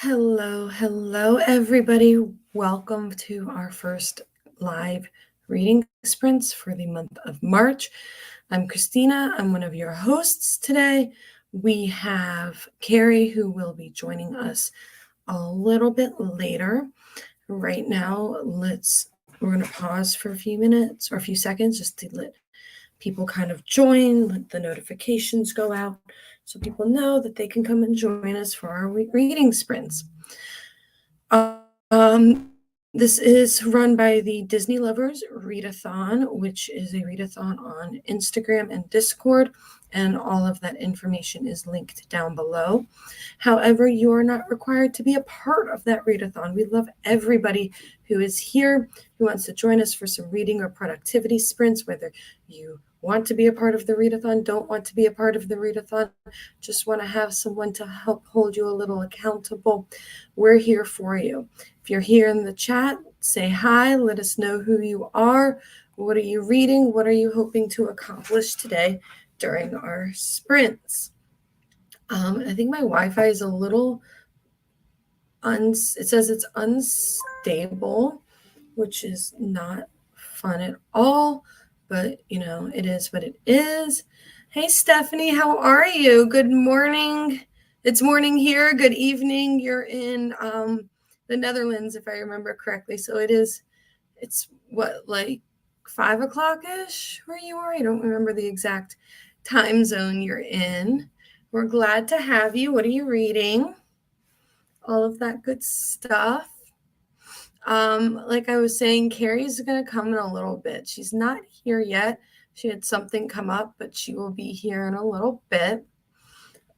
Hello, everybody. Welcome to our first live reading sprints for the month of March. I'm Christina. I'm one of your hosts today. We have Carrie, who will be joining us a little bit later. Right now, we're going to pause for a few minutes or a few seconds just to let people kind of join, let the notifications go out so people know that they can come and join us for our reading sprints. This is run by the Disney Lovers Readathon, which is a readathon on Instagram and Discord, and all of that information is linked down below. However, you are not required to be a part of that readathon. We love everybody who is here, who wants to join us for some reading or productivity sprints, whether you want to be a part of the readathon, don't want to be a part of the readathon, just want to have someone to help hold you a little accountable. We're here for you. If you're here in the chat, say hi, let us know who you are, what are you reading, what are you hoping to accomplish today during our sprints. I think my Wi-Fi is a little, it says it's unstable, which is not fun at all, but it is what it is. Hey, Stephanie, how are you? Good morning. It's morning here. Good evening. You're in the Netherlands, if I remember correctly. So it's what, like 5 o'clock-ish where you are? I don't remember the exact time zone you're in. We're glad to have you. What are you reading? All of that good stuff. Like I was saying, Carrie's going to come in a little bit. She's not here yet. She had something come up, but she will be here in a little bit.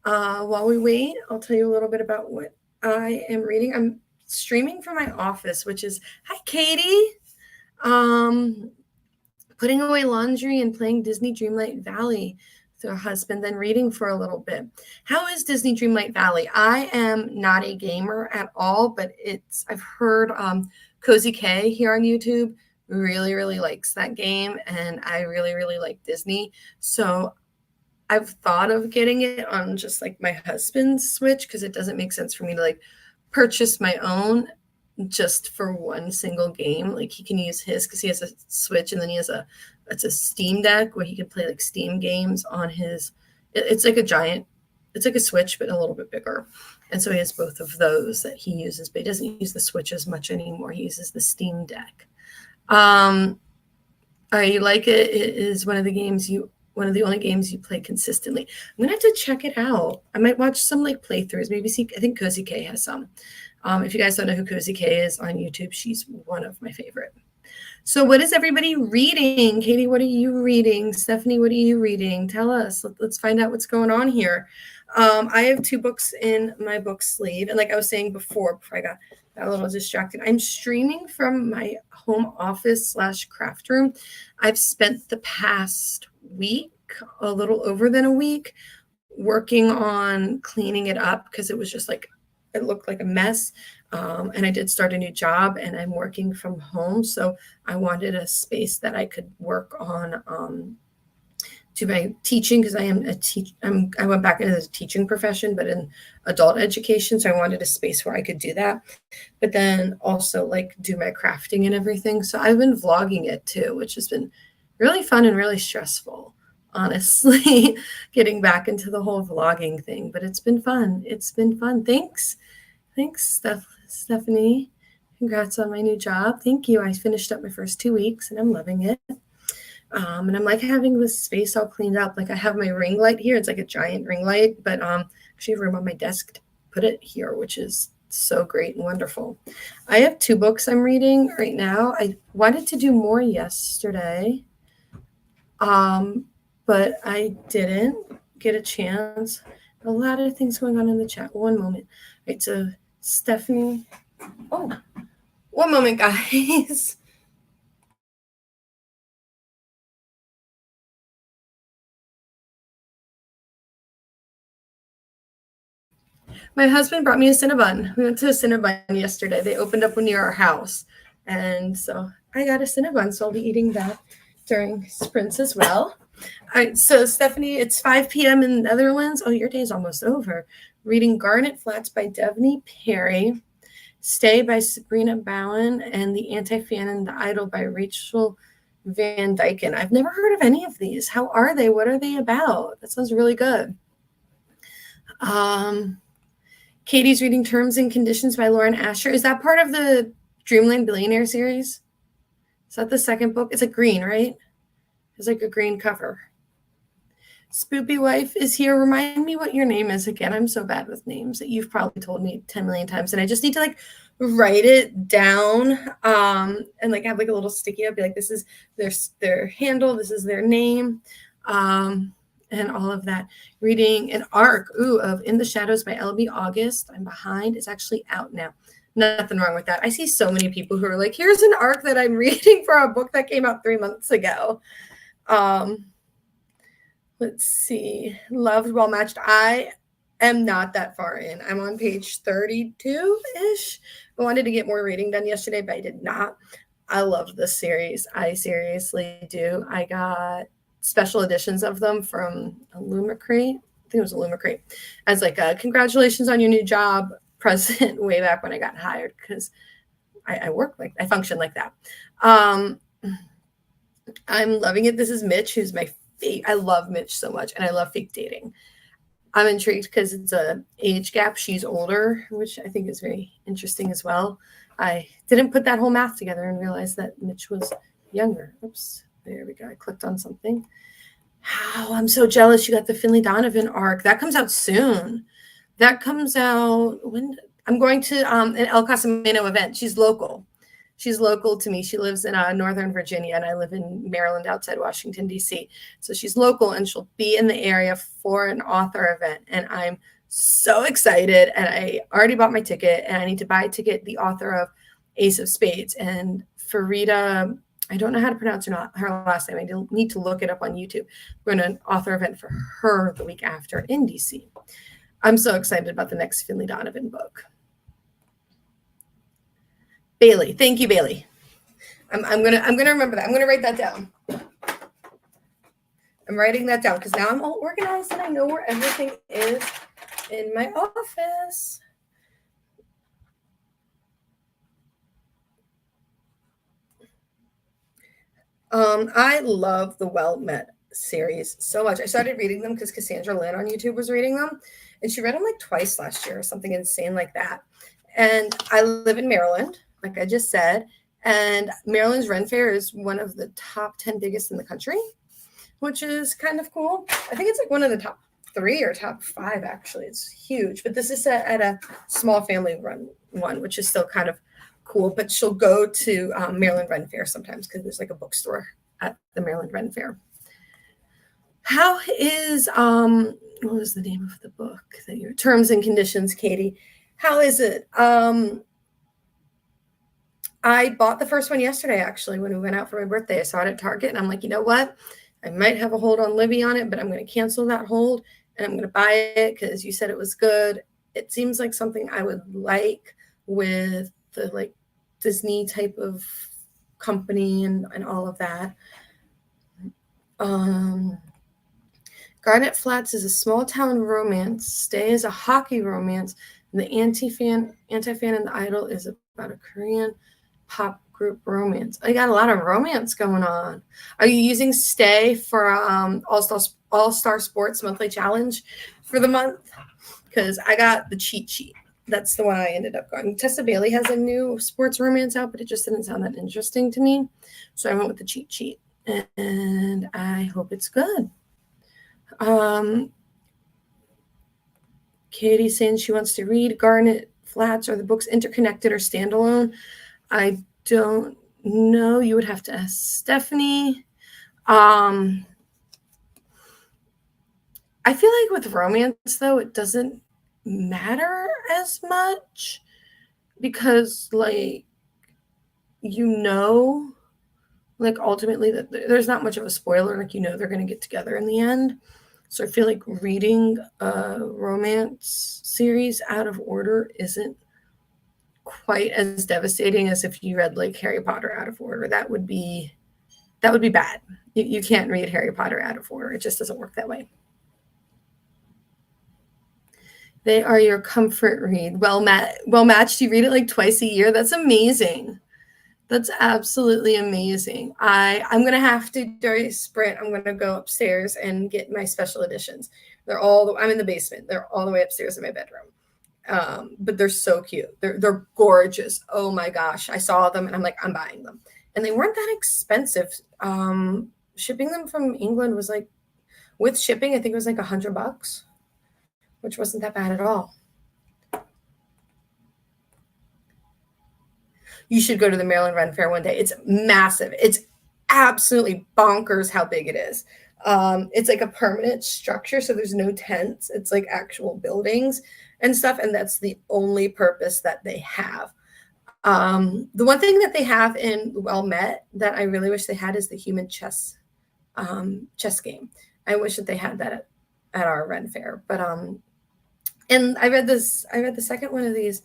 While we wait, I'll tell you a little bit about what I am reading. I'm streaming from my office, which is, hi, Katie. Putting away laundry and playing Disney Dreamlight Valley with her husband, then reading for a little bit. How is Disney Dreamlight Valley? I am not a gamer at all, but I've heard Cozy K here on YouTube really, really likes that game, and I really, really like Disney. So I've thought of getting it on just like my husband's Switch, because it doesn't make sense for me to like purchase my own just for one single game. Like he can use his because he has a Switch, and then he has it's a Steam Deck where he can play like Steam games on his. It's like a Switch but a little bit bigger, and so he has both of those that he uses, but he doesn't use the Switch as much anymore. He uses the Steam Deck. I like it. It is one of the only games you play consistently. I'm gonna have to check it out. I might watch some like playthroughs, maybe see. I think Cozy K has some. If you guys don't know who Cozy K is on YouTube, she's one of my favorite. So what is everybody reading? Katie, what are you reading? Stephanie, what are you reading? Tell us. Let's find out what's going on here. I have 2 books in my book sleeve. And like I was saying before I got a little distracted, I'm streaming from my home office / craft room. I've spent the past week, a little over than a week, working on cleaning it up because it was just like, it looked like a mess. And I did start a new job, and I'm working from home. So I wanted a space that I could work on to my teaching, because I went back into the teaching profession, but in adult education. So I wanted a space where I could do that, but then also like do my crafting and everything. So I've been vlogging it too, which has been really fun and really stressful, honestly, getting back into the whole vlogging thing, but it's been fun. Thanks, Stephanie. Congrats on my new job. Thank you. I finished up my first 2 weeks and I'm loving it. And I'm like having this space all cleaned up. Like I have my ring light here. It's like a giant ring light, but actually have room on my desk to put it here, which is so great and wonderful. I have 2 books I'm reading right now. I wanted to do more yesterday, but I didn't get a chance. A lot of things going on in the chat. One moment. Right, so Stephanie. Oh, one moment, guys. My husband brought me a Cinnabon. We went to a Cinnabon yesterday. They opened up one near our house. And so I got a Cinnabon, so I'll be eating that during sprints as well. All right, so Stephanie, it's 5 p.m. in the Netherlands. Oh, your day's almost over. Reading Garnet Flats by Devney Perry, Stay by Sabrina Bowen, and The Anti-Fan and the Idol by Rachel Van Dyken. I've never heard of any of these. How are they? What are they about? That sounds really good. Katie's reading Terms and Conditions by Lauren Asher. Is that part of the Dreamland Billionaire series? Is that the second book? It's like green, right? It's like a green cover. Spoopy Wife is here. Remind me what your name is again. I'm so bad with names that you've probably told me 10 million times, and I just need to like write it down and like have like a little sticky up, be like, this is their handle, this is their name, and all of that. Reading an arc of In the Shadows by LB August. I'm behind. It's actually out now. Nothing wrong with that. I see so many people who are like, here's an arc that I'm reading for a book that came out 3 months ago. Let's see. Loved, Well Matched. I am not that far in. I'm on page 32-ish. I wanted to get more reading done yesterday, but I did not. I love this series. I seriously do. I got special editions of them from Illumicrate. I think it was Illumicrate. As like a congratulations on your new job present way back when I got hired, because I work like, I function like that. I'm loving it. This is Mitch, who's my I love Mitch so much, and I love fake dating. I'm intrigued because it's a age gap. She's older, which I think is very interesting as well. I didn't put that whole math together and realize that Mitch was younger. Oops, there we go. I clicked on something. Wow, I'm so jealous you got the Finley Donovan arc. That comes out soon. That comes out when I'm going to an El Casamino event. She's local. She's local to me. She lives in Northern Virginia, and I live in Maryland outside Washington, D.C. So she's local, and she'll be in the area for an author event. And I'm so excited. And I already bought my ticket, and I need to buy a ticket, the author of Ace of Spades. And Farida, I don't know how to pronounce her last name. I need to look it up on YouTube. We're going to an author event for her the week after in D.C. I'm so excited about the next Finley Donovan book. Bailey. Thank you, Bailey. I'm gonna remember that. I'm gonna write that down. I'm writing that down because now I'm all organized and I know where everything is in my office. I love the Well Met series so much. I started reading them because Cassandra Lynn on YouTube was reading them, and she read them like twice last year or something insane like that. And I live in Maryland, like I just said, and Maryland's Ren Fair is one of the top 10 biggest in the country, which is kind of cool. I think it's like one of the top 3 or top 5, actually. It's huge, but this is at a small family run one, which is still kind of cool. But she'll go to Maryland Ren Fair sometimes because there's like a bookstore at the Maryland Ren Fair. How is, what was the name of the book that your Terms and Conditions, Katie? How is it? I bought the first one yesterday, actually, when we went out for my birthday. I saw it at Target, and I'm like, you know what? I might have a hold on Libby on it, but I'm going to cancel that hold, and I'm going to buy it because you said it was good. It seems like something I would like with the like Disney type of company and all of that. Garnet Flats is a small town romance. Stay is a hockey romance. And the Anti-Fan and the Idol is about a Korean pop group romance. I got a lot of romance going on. Are you using Stay for All-Star Sports Monthly Challenge for the month? Because I got the cheat sheet. That's the one I ended up going. Tessa Bailey has a new sports romance out, but it just didn't sound that interesting to me. So I went with the cheat sheet, and I hope it's good. Katie saying she wants to read Garnet Flats. Are the books interconnected or standalone? I don't know. You would have to ask Stephanie. I feel like with romance, though, it doesn't matter as much because, like, like, ultimately that there's not much of a spoiler. Like, they're going to get together in the end. So I feel like reading a romance series out of order isn't quite as devastating as if you read like Harry Potter out of order. That would That would be bad. You can't read Harry Potter out of order. It just doesn't work that way. They are your comfort read. Well matched. You read it like twice a year. That's amazing. That's absolutely amazing. I'm gonna have to during sprint. I'm gonna go upstairs and get my special editions. I'm in the basement. They're all the way upstairs in my bedroom. But they're so cute. They're gorgeous. Oh my gosh, I saw them and I'm like, I'm buying them. And they weren't that expensive. Shipping them from England was like, with shipping, I think it was like $100, which wasn't that bad at all. You should go to the Maryland Ren Fair one day. It's massive. It's absolutely bonkers how big it is. It's like a permanent structure, so there's no tents. It's like actual buildings and stuff, and that's the only purpose that they have. The one thing that they have in Well Met that I really wish they had is the human chess game. I wish that they had that at our Ren Fair. But and I read the second one of these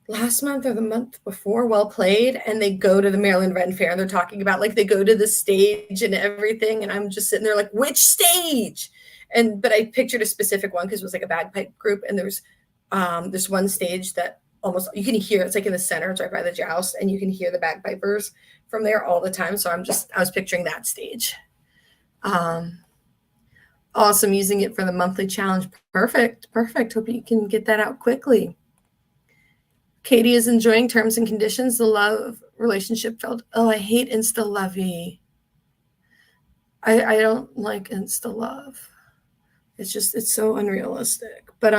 last month or the month before, Well Played, and they go to the Maryland Ren Fair and they're talking about like they go to the stage and everything, and I'm just sitting there like, which stage? But I pictured a specific one because it was like a bagpipe group, and there's this one stage that almost you can hear, it's like in the center, it's right by the joust, and you can hear the bagpipers from there all the time. So I was picturing that stage. Awesome, using it for the monthly challenge. Perfect. Hope you can get that out quickly. Katie is enjoying Terms and Conditions. The love relationship felt. Oh, I hate Insta Lovey. I don't like Insta Love. It's so unrealistic. But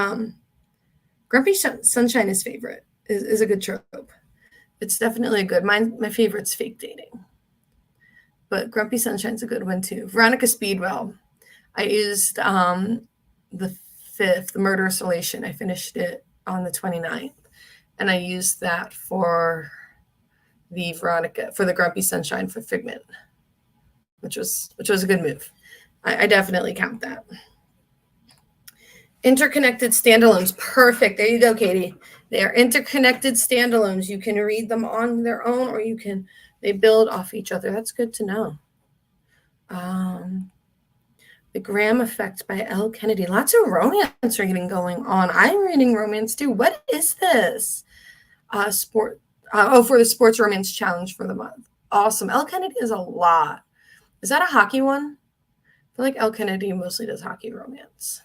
Grumpy Sunshine is favorite. Is a good trope. It's definitely a good. My favorite's Fake Dating. But Grumpy Sunshine's a good one too. Veronica Speedwell. I used the 5th, the Murderous Relation. I finished it on the 29th. And I used that for the Grumpy Sunshine for Figment, which was a good move. I definitely count that. Interconnected standalones. Perfect. There you go, Katie. They are interconnected standalones. You can read them on their own, or they build off each other. That's good to know. The Graham Effect by L. Kennedy. Lots of romance reading going on. I'm reading romance too. What is this? For the Sports Romance Challenge for the month. Awesome. L. Kennedy is a lot. Is that a hockey one? I feel like L. Kennedy mostly does hockey romance.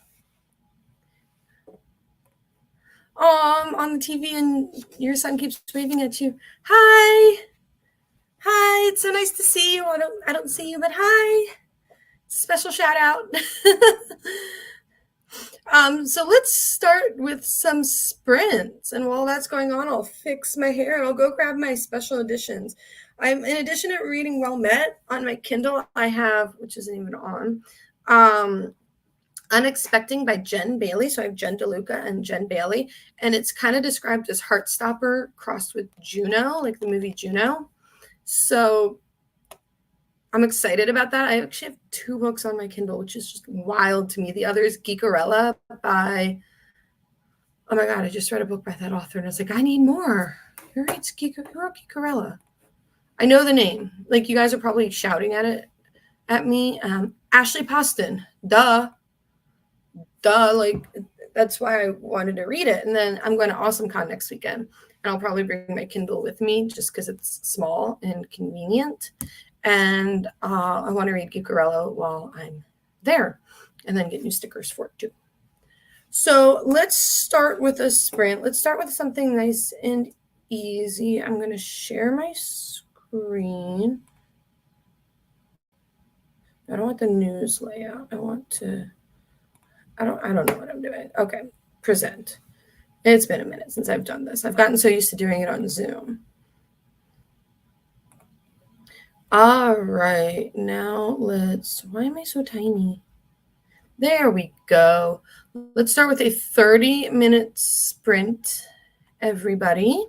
On the TV, and your son keeps waving at you. Hi. It's so nice to see you. I don't see you, but hi. Special shout out. So let's start with some sprints. And while that's going on, I'll fix my hair and I'll go grab my special editions. In addition to reading Well Met on my Kindle, I have, which isn't even on, Unexpecting by Jen Bailey. So I have Jen DeLuca and Jen Bailey. And it's kind of described as Heartstopper crossed with Juno, like the movie Juno. So I'm excited about that. I actually have 2 books on my Kindle, which is just wild to me. The other is Geekerella by, oh my God, I just read a book by that author, and I was like, I need more. Who wrote Geekerella? I know the name. Like, you guys are probably shouting at me. Ashley Poston. Duh. Like, that's why I wanted to read it. And then I'm going to AwesomeCon next weekend, and I'll probably bring my Kindle with me just because it's small and convenient. And I want to read Geekerella while I'm there, and then get new stickers for it too. So let's start with a sprint. Let's start with something nice and easy. I'm going to share my screen. I don't want the news layout. I don't know what I'm doing. Okay, present. It's been a minute since I've done this. I've gotten so used to doing it on Zoom. All right, now why am I so tiny? There we go. Let's start with a 30-minute sprint, everybody.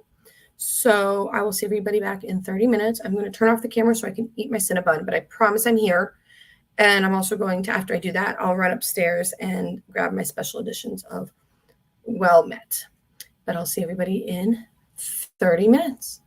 So I will see everybody back in 30 minutes. I'm going to turn off the camera so I can eat my Cinnabon, but I promise I'm here. And I'm also going to, after I do that, I'll run upstairs and grab my special editions of Well Met. But I'll see everybody in 30 minutes.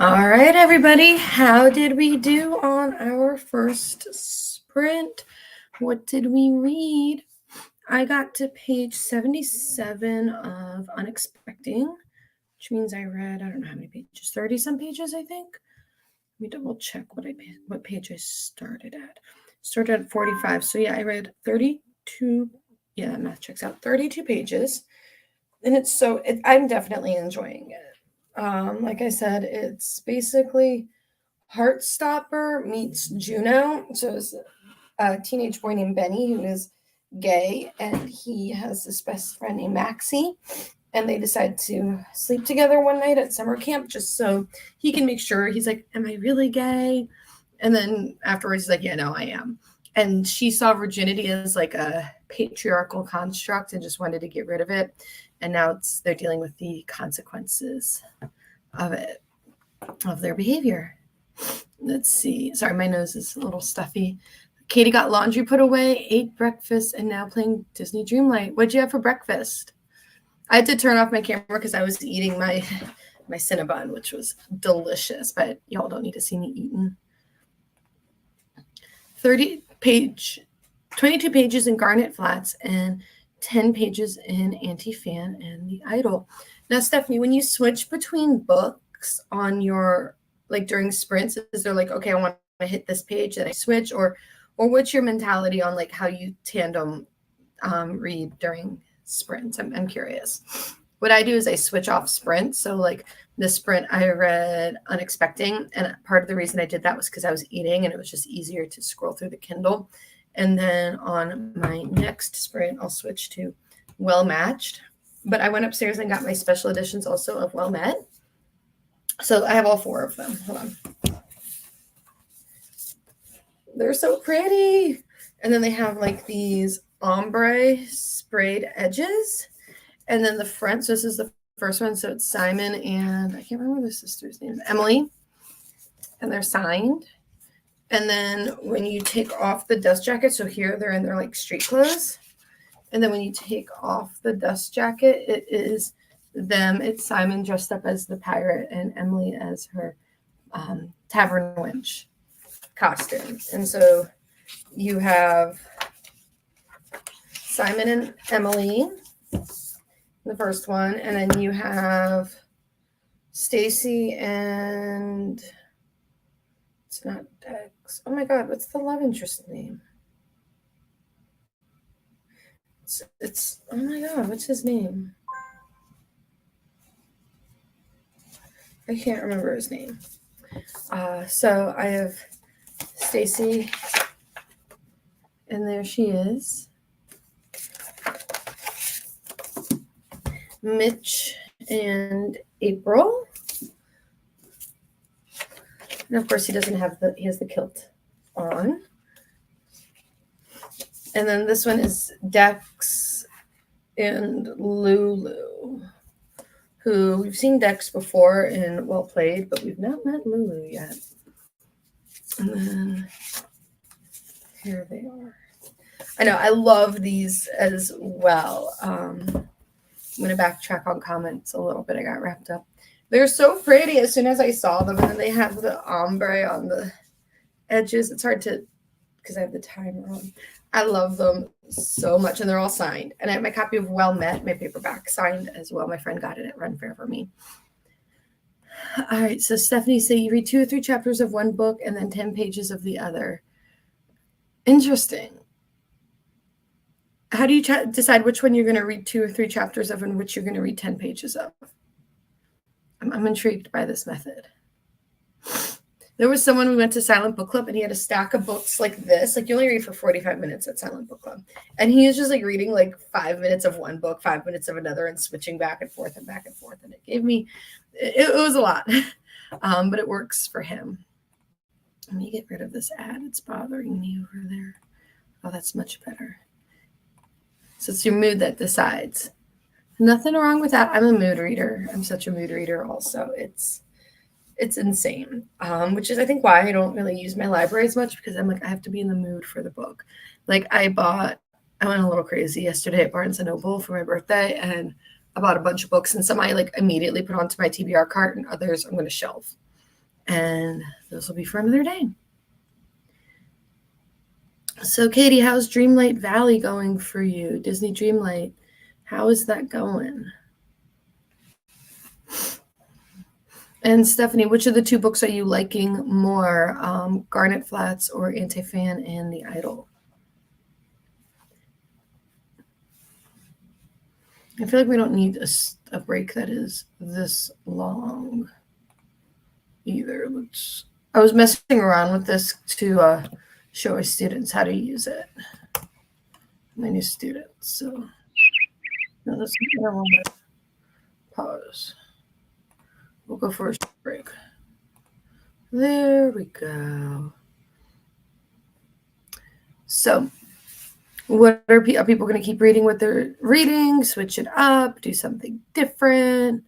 All right, everybody. How did we do on our first sprint? What did we read? I got to page 77 of Unexpecting, which means I read, I don't know how many pages, 30 some pages, I think. Let me double check what page I started at. Started at 45. So yeah, I read 32. Yeah, math checks out. 32 pages. And I'm definitely enjoying it. Like I said, it's basically Heartstopper meets Juno. So it's a teenage boy named Benny who is gay, and he has this best friend named Maxie, and they decide to sleep together one night at summer camp just so he can make sure. He's like, am I really gay? And then afterwards he's like, yeah, no, I am. And she saw virginity as like a patriarchal construct and just wanted to get rid of it, and now they're dealing with the consequences of it, of their behavior. Let's see. Sorry, my nose is a little stuffy. Katie got laundry put away, ate breakfast, and now playing Disney Dreamlight. What'd you have for breakfast? I had to turn off my camera because I was eating my Cinnabon, which was delicious, but y'all don't need to see me eating. 22 pages in Garnet Flats and 10 pages in Anti-Fan and The Idol. Now, Stephanie, when you switch between books on your, like during sprints, is there like, okay, I want to hit this page, then I switch, or what's your mentality on like how you tandem read during sprints? I'm curious. What I do is I switch off sprints. So like this sprint, I read Unexpecting, and part of the reason I did that was because I was eating and it was just easier to scroll through the Kindle. And then on my next sprint, I'll switch to Well Matched. But I went upstairs and got my special editions also of Well Met. So I have all 4 of them. Hold on. They're so pretty. And then they have like these ombre sprayed edges. And then the front, so this is the first one. So it's Simon and I can't remember the sister's name, Emily. And they're signed. And then when you take off the dust jacket, so here they're in their like street clothes. And then when you take off the dust jacket, it is them. It's Simon dressed up as the pirate and Emily as her tavern wench costume. And so you have Simon and Emily, the first one, and then you have Stacy and it's not Dex. Oh my God, what's the love interest name? It's oh my God, what's his name? I can't remember his name. So I have Stacy, and there she is. Mitch and April. And of course he doesn't have he has the kilt on. And then this one is Dex and Lulu, who we've seen Dex before in Well Played, but we've not met Lulu yet. And then here they are. I know, I love these as well. I'm going to backtrack on comments a little bit. I got wrapped up. They're so pretty as soon as I saw them. And then they have the ombre on the edges. It's hard to, because I have the timer on. I love them so much. And they're all signed. And I have my copy of Well Met, my paperback, signed as well. My friend got it at Run Fair for me. All right. So Stephanie said you read 2 or 3 chapters of one book and then 10 pages of the other. Interesting. How do you decide which one you're going to read 2 or 3 chapters of and which you're going to read 10 pages of? I'm intrigued by this method. There was someone we went to Silent Book Club and he had a stack of books like this. Like you only read for 45 minutes at Silent Book Club. And he was just like reading like 5 minutes of one book, 5 minutes of another and switching back and forth and back and forth. And it gave me, it was a lot, but it works for him. Let me get rid of this ad. It's bothering me over there. Oh, that's much better. So it's your mood that decides. Nothing wrong with that. I'm a mood reader. I'm such a mood reader also. It's insane, which is, I think, why I don't really use my library as much, because I'm like, I have to be in the mood for the book. Like I went a little crazy yesterday at Barnes & Noble for my birthday, and I bought a bunch of books, and some I like immediately put onto my TBR cart, and others I'm going to shelve. And this will be for another day. So, Katie, how's Dreamlight Valley going for you? Disney Dreamlight, how is that going? And Stephanie, which of the two books are you liking more, Garnet Flats or Anti-Fan and The Idol? I feel like we don't need a break that is this long either. I was messing around with this to show our students how to use it. My new students. So no, that's I don't want to pause. We'll go for a short break. There we go. So, what are people going to keep reading what they're reading? Switch it up, do something different.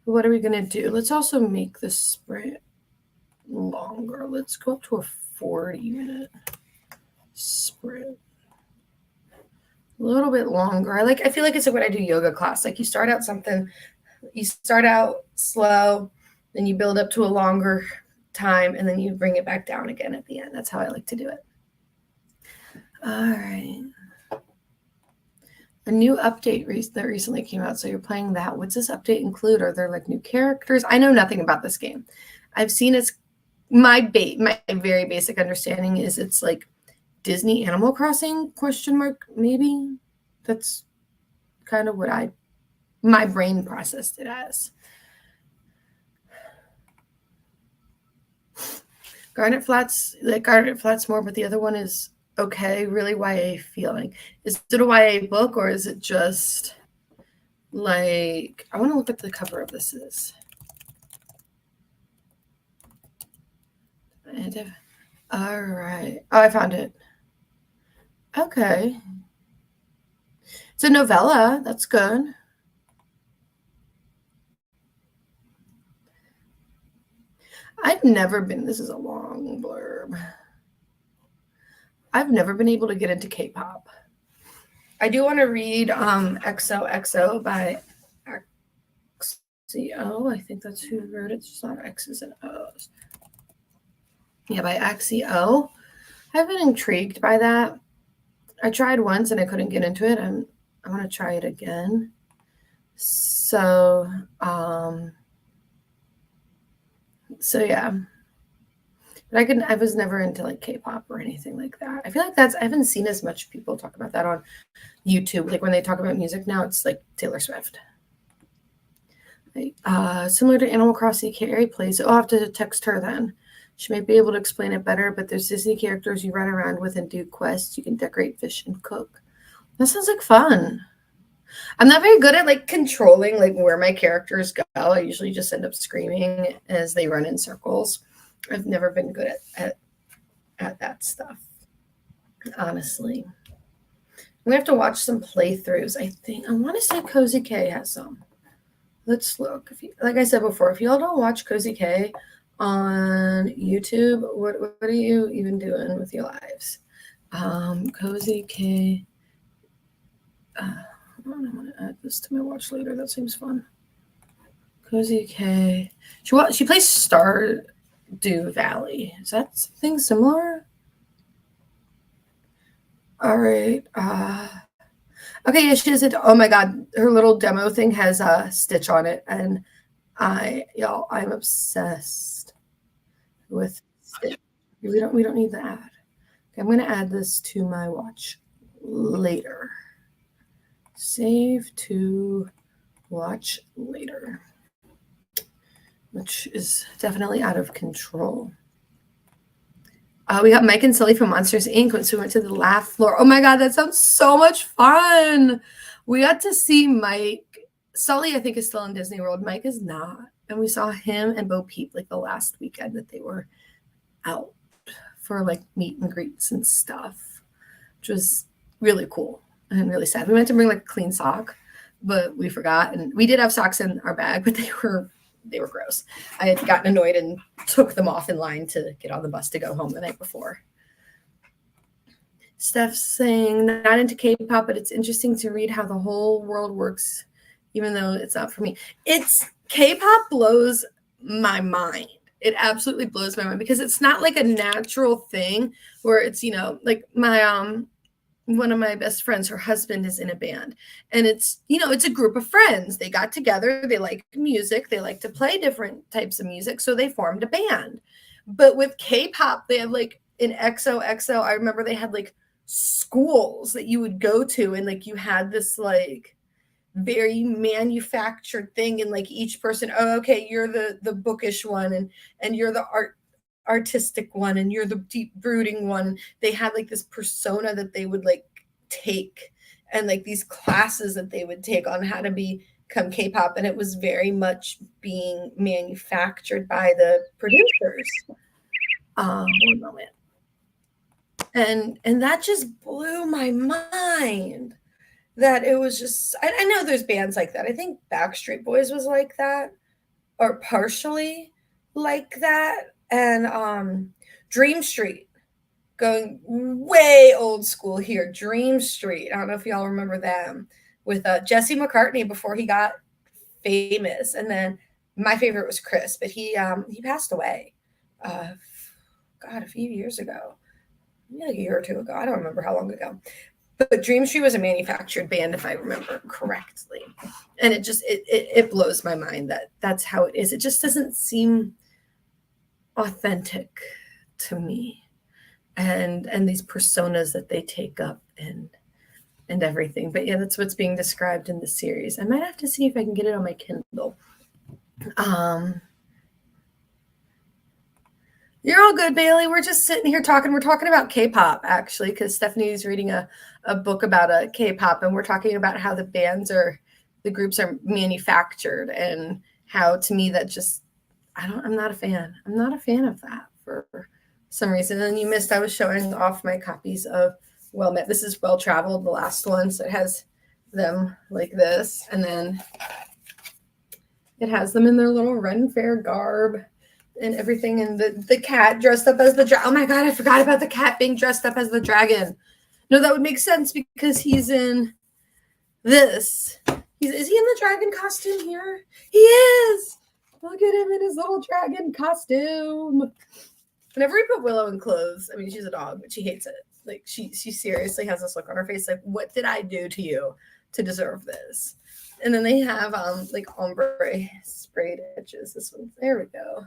What are we going to do? Let's also make the sprint longer. Let's go up to a 40-minute sprint. A little bit longer. I feel like it's like when I do yoga class. Like you start out slow, then you build up to a longer time, and then you bring it back down again at the end. That's how I like to do it. All right. A new update that recently came out. So you're playing that. What's this update include? Are there like new characters? I know nothing about this game. I've seen it's my very basic understanding is it's like Disney Animal Crossing ? Maybe that's kind of what my brain processed it as. Garnet Flats more, but the other one is okay, really YA feeling. Is it a YA book or is it just like, I want to look at the cover of this is. All right. Oh, I found it. Okay. It's a novella. That's good. I've never been, this is a long blurb. I've never been able to get into K-pop. I do want to read XOXO by Axio. I think that's who wrote it. It's not X's and O's. Yeah, by Axio. I've been intrigued by that. I tried once and I couldn't get into it. I want to try it again. So yeah. But I was never into like K-pop or anything like that. I feel like I haven't seen as much people talk about that on YouTube. Like when they talk about music now, it's like Taylor Swift. Similar to Animal Crossing, Carrie plays it. I'll have to text her then. She might be able to explain it better, but there's Disney characters you run around with and do quests. You can decorate, fish, and cook. That sounds like fun. I'm not very good at like controlling like where my characters go. I usually just end up screaming as they run in circles. I've never been good at that stuff, honestly. We have to watch some playthroughs. I want to say Cozy K has some. Let's look. Like I said before, if y'all don't watch Cozy K on YouTube, what are you even doing with your lives? Cozy K. I want to add this to my watch later. That seems fun. Cozy K. She plays Stardew Valley. Is that something similar? All right. Okay, yeah, she has it. Oh my God, her little demo thing has a Stitch on it, and I'm obsessed with Stitch. We don't need the ad. Okay, I'm gonna add this to my watch later. Save to watch later, which is definitely out of control. We got Mike and Sully from Monsters Inc. So we went to the laugh floor. Oh my God, that sounds so much fun. We got to see Mike. Sully, I think, is still in Disney World. Mike is not. And we saw him and Bo Peep like the last weekend that they were out for like meet and greets and stuff, which was really cool and really sad. We meant to bring like a clean sock, but we forgot. And we did have socks in our bag, but they were gross. I had gotten annoyed and took them off in line to get on the bus to go home the night before. Steph's saying, not into K-pop, but it's interesting to read how the whole world works, even though it's not for me. K-pop blows my mind. It absolutely blows my mind because it's not like a natural thing where it's, like my one of my best friends, her husband is in a band, and it's a group of friends. They got together, they like music, they like to play different types of music, so they formed a band. But with K-pop, they have like in XOXO, I remember they had like schools that you would go to, and like you had this like very manufactured thing, and like each person, oh, okay, you're the bookish one, and you're the artistic one, and you're the deep brooding one. They had like this persona that they would like take, and like these classes that they would take on how to become K-pop, and it was very much being manufactured by the producers. One moment. And that just blew my mind, that it was just, I know there's bands like that. I think Backstreet Boys was like that, or partially like that. And Dream Street, going way old school here. Dream Street. I don't know if y'all remember them, with Jesse McCartney before he got famous. And then my favorite was Chris, but he passed away. Uh, God, a few years ago, maybe like a year or two ago. I don't remember how long ago. But Dream Street was a manufactured band, if I remember correctly. And it blows my mind that that's how it is. It just doesn't seem authentic to me. And these personas that they take up, and everything. But yeah, that's what's being described in the series. I might have to see if I can get it on my Kindle. You're all good, Bailey. We're just sitting here talking. We're talking about K-pop, actually, because Stephanie's reading a book about a K-pop, and we're talking about how the groups are manufactured, and how, to me, that just, I'm not a fan. I'm not a fan of that for some reason. And you missed, I was showing off my copies of Well Met. This is Well Traveled, the last one. So it has them like this, and then it has them in their little Ren Fair garb and everything, and the cat dressed up as the dragon. Oh my god, I forgot about the cat being dressed up as the dragon. No, that would make sense because he's in this. Is he in the dragon costume here? He is. Look at him in his little dragon costume. Whenever we put Willow in clothes, I mean, she's a dog, but she hates it. Like she seriously has this look on her face, like, what did I do to you to deserve this? And then they have like ombre sprayed edges. This one, there we go.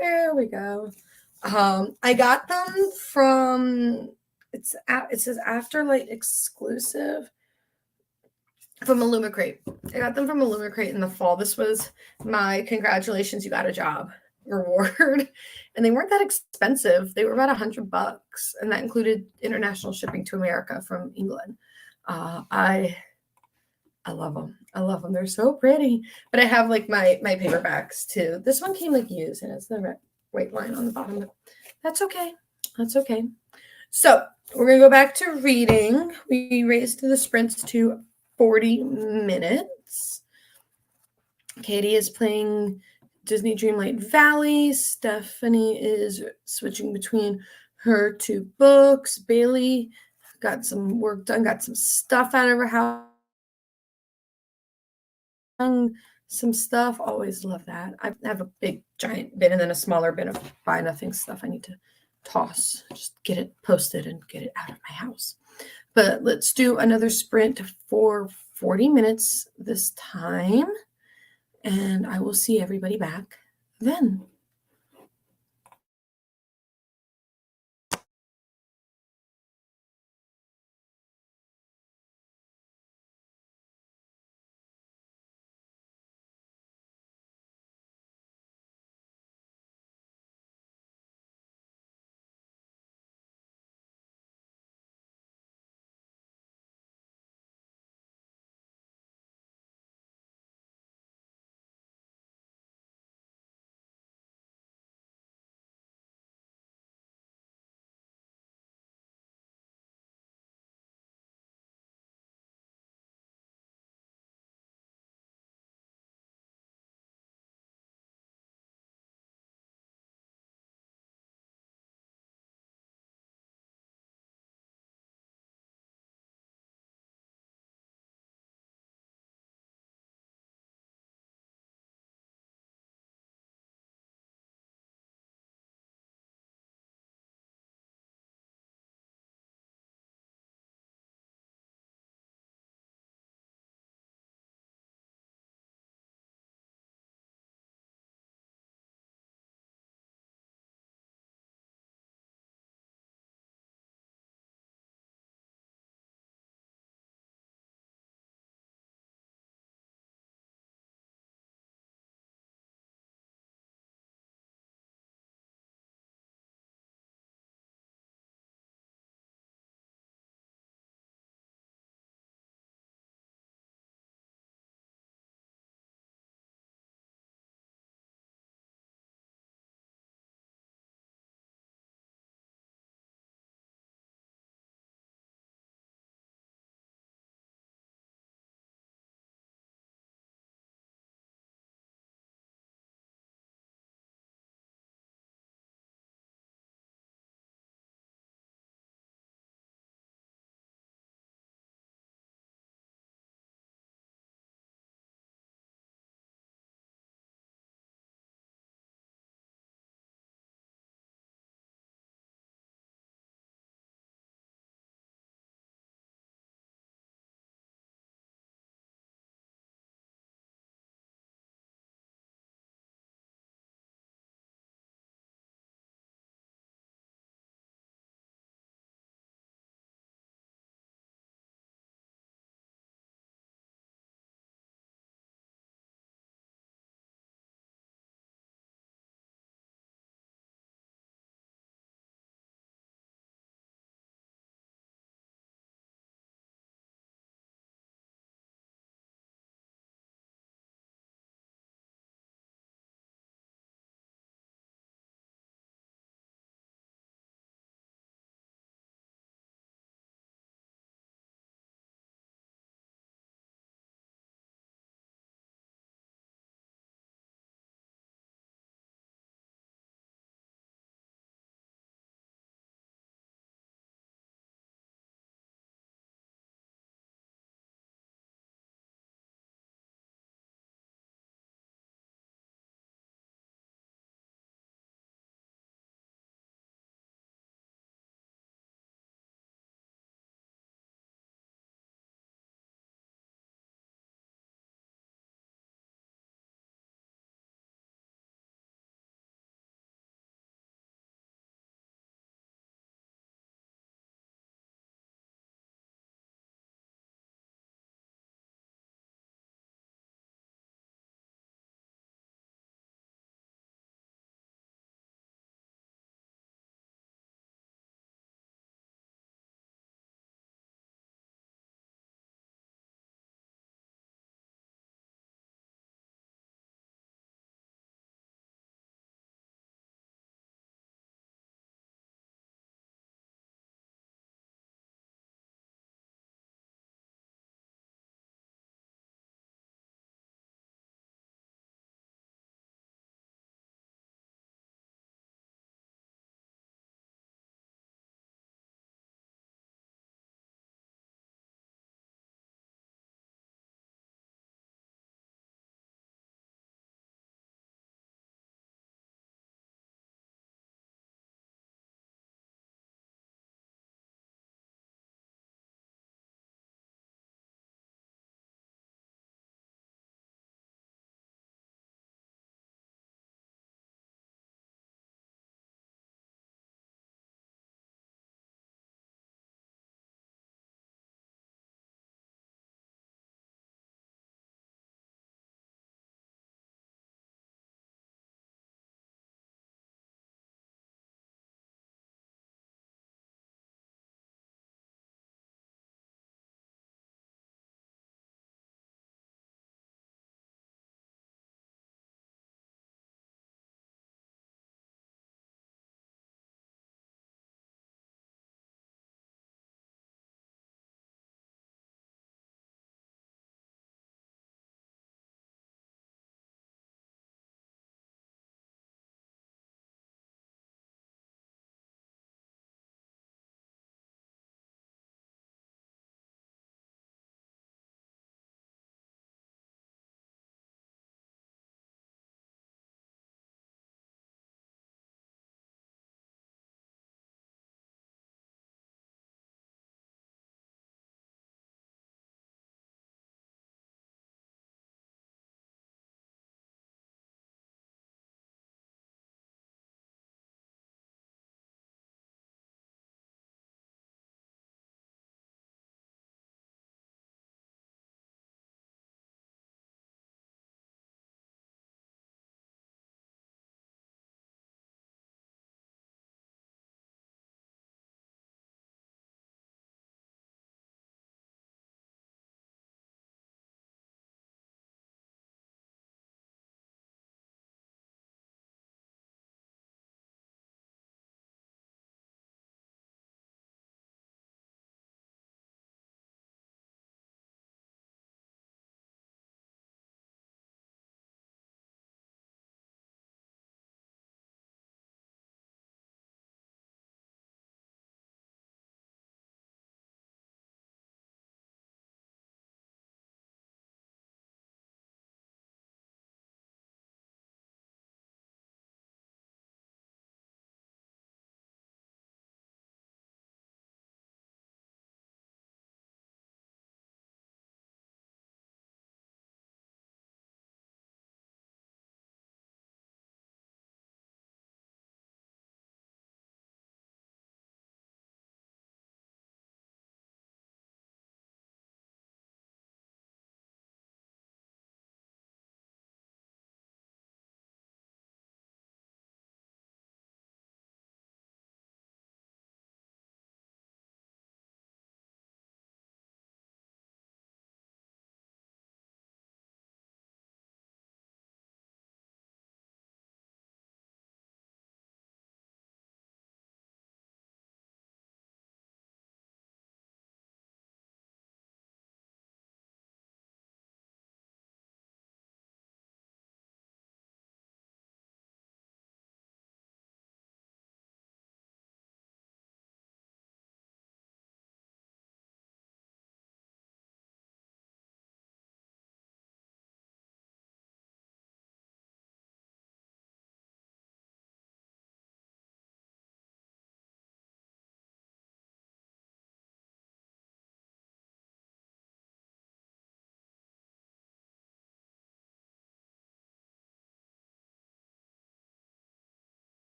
There we go. I got them from, it says Afterlight exclusive from Illumicrate. I got them from Illumicrate in the fall. This was my congratulations, you got a job reward. And they weren't that expensive. They were about $100, and that included international shipping to America from England. I love them. I love them. They're so pretty. But I have like my paperbacks too. This one came like used, and it's the white line on the bottom. But that's okay. That's okay. So we're gonna go back to reading. We raised the sprints to 40 minutes. Katie is playing Disney Dreamlight Valley. Stephanie is switching between her two books. Bailey got some work done, got some stuff out of her house. Some stuff. Always love that. I have a big giant bin and then a smaller bin of buy nothing stuff I need to toss. Just get it posted and get it out of my house. But let's do another sprint for 40 minutes this time. And I will see everybody back then.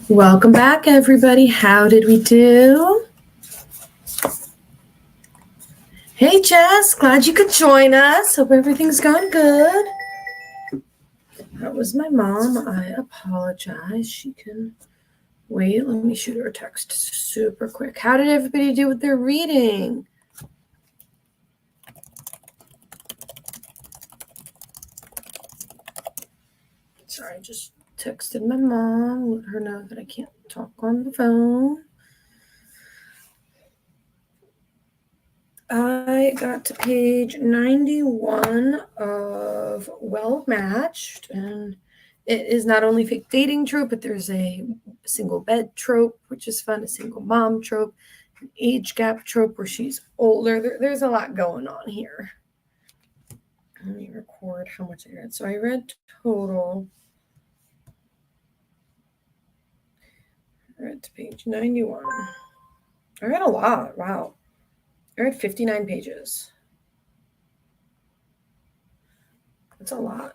Welcome back, everybody. How did we do? Hey, Jess. Glad you could join us. Hope everything's going good. That was my mom. I apologize. She can wait. Let me shoot her a text super quick. How did everybody do with their reading? Sorry, I just texted my mom. Let her know that I can't talk on the phone. I got to page 91 of Well Matched, and it is not only fake dating trope, but there's a single bed trope, which is fun, a single mom trope, an age gap trope where she's older. There's a lot going on here. Let me record how much I read. So I read total. I read to page 91. I read a lot. Wow. I read 59 pages. That's a lot.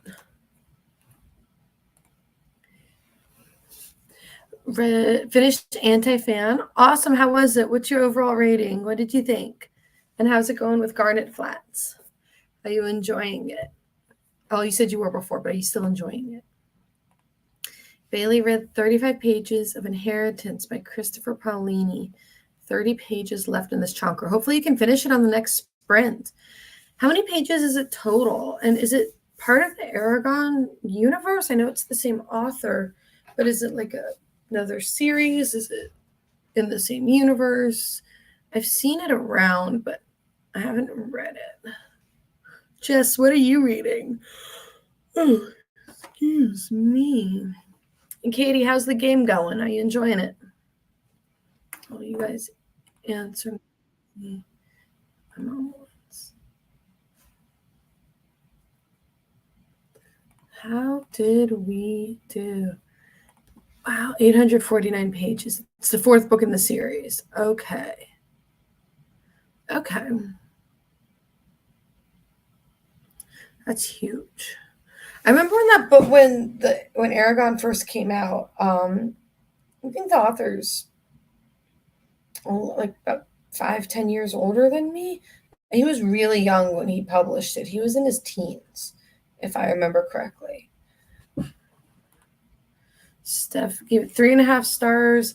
Finished Anti-Fan. Awesome. How was it? What's your overall rating? What did you think? And how's it going with Garnet Flats? Are you enjoying it? Oh, you said you were before, but are you still enjoying it? Bailey read 35 pages of Inheritance by Christopher Paolini. 30 pages left in this chunker. Hopefully you can finish it on the next sprint. How many pages is it total? And is it part of the Aragon universe? I know it's the same author, but is it like another series? Is it in the same universe? I've seen it around, but I haven't read it. Jess, what are you reading? Oh, excuse me. And Katie, how's the game going? Are you enjoying it? Oh, you guys answer me. How did we do? Wow, 849 pages. It's the fourth book in the series. Okay. That's huge. I remember in that book when Aragon first came out, I think the author's like about 5-10 years older than me. He was really young when he published it. He was in his teens, if I remember correctly. Steph gave it 3.5 stars.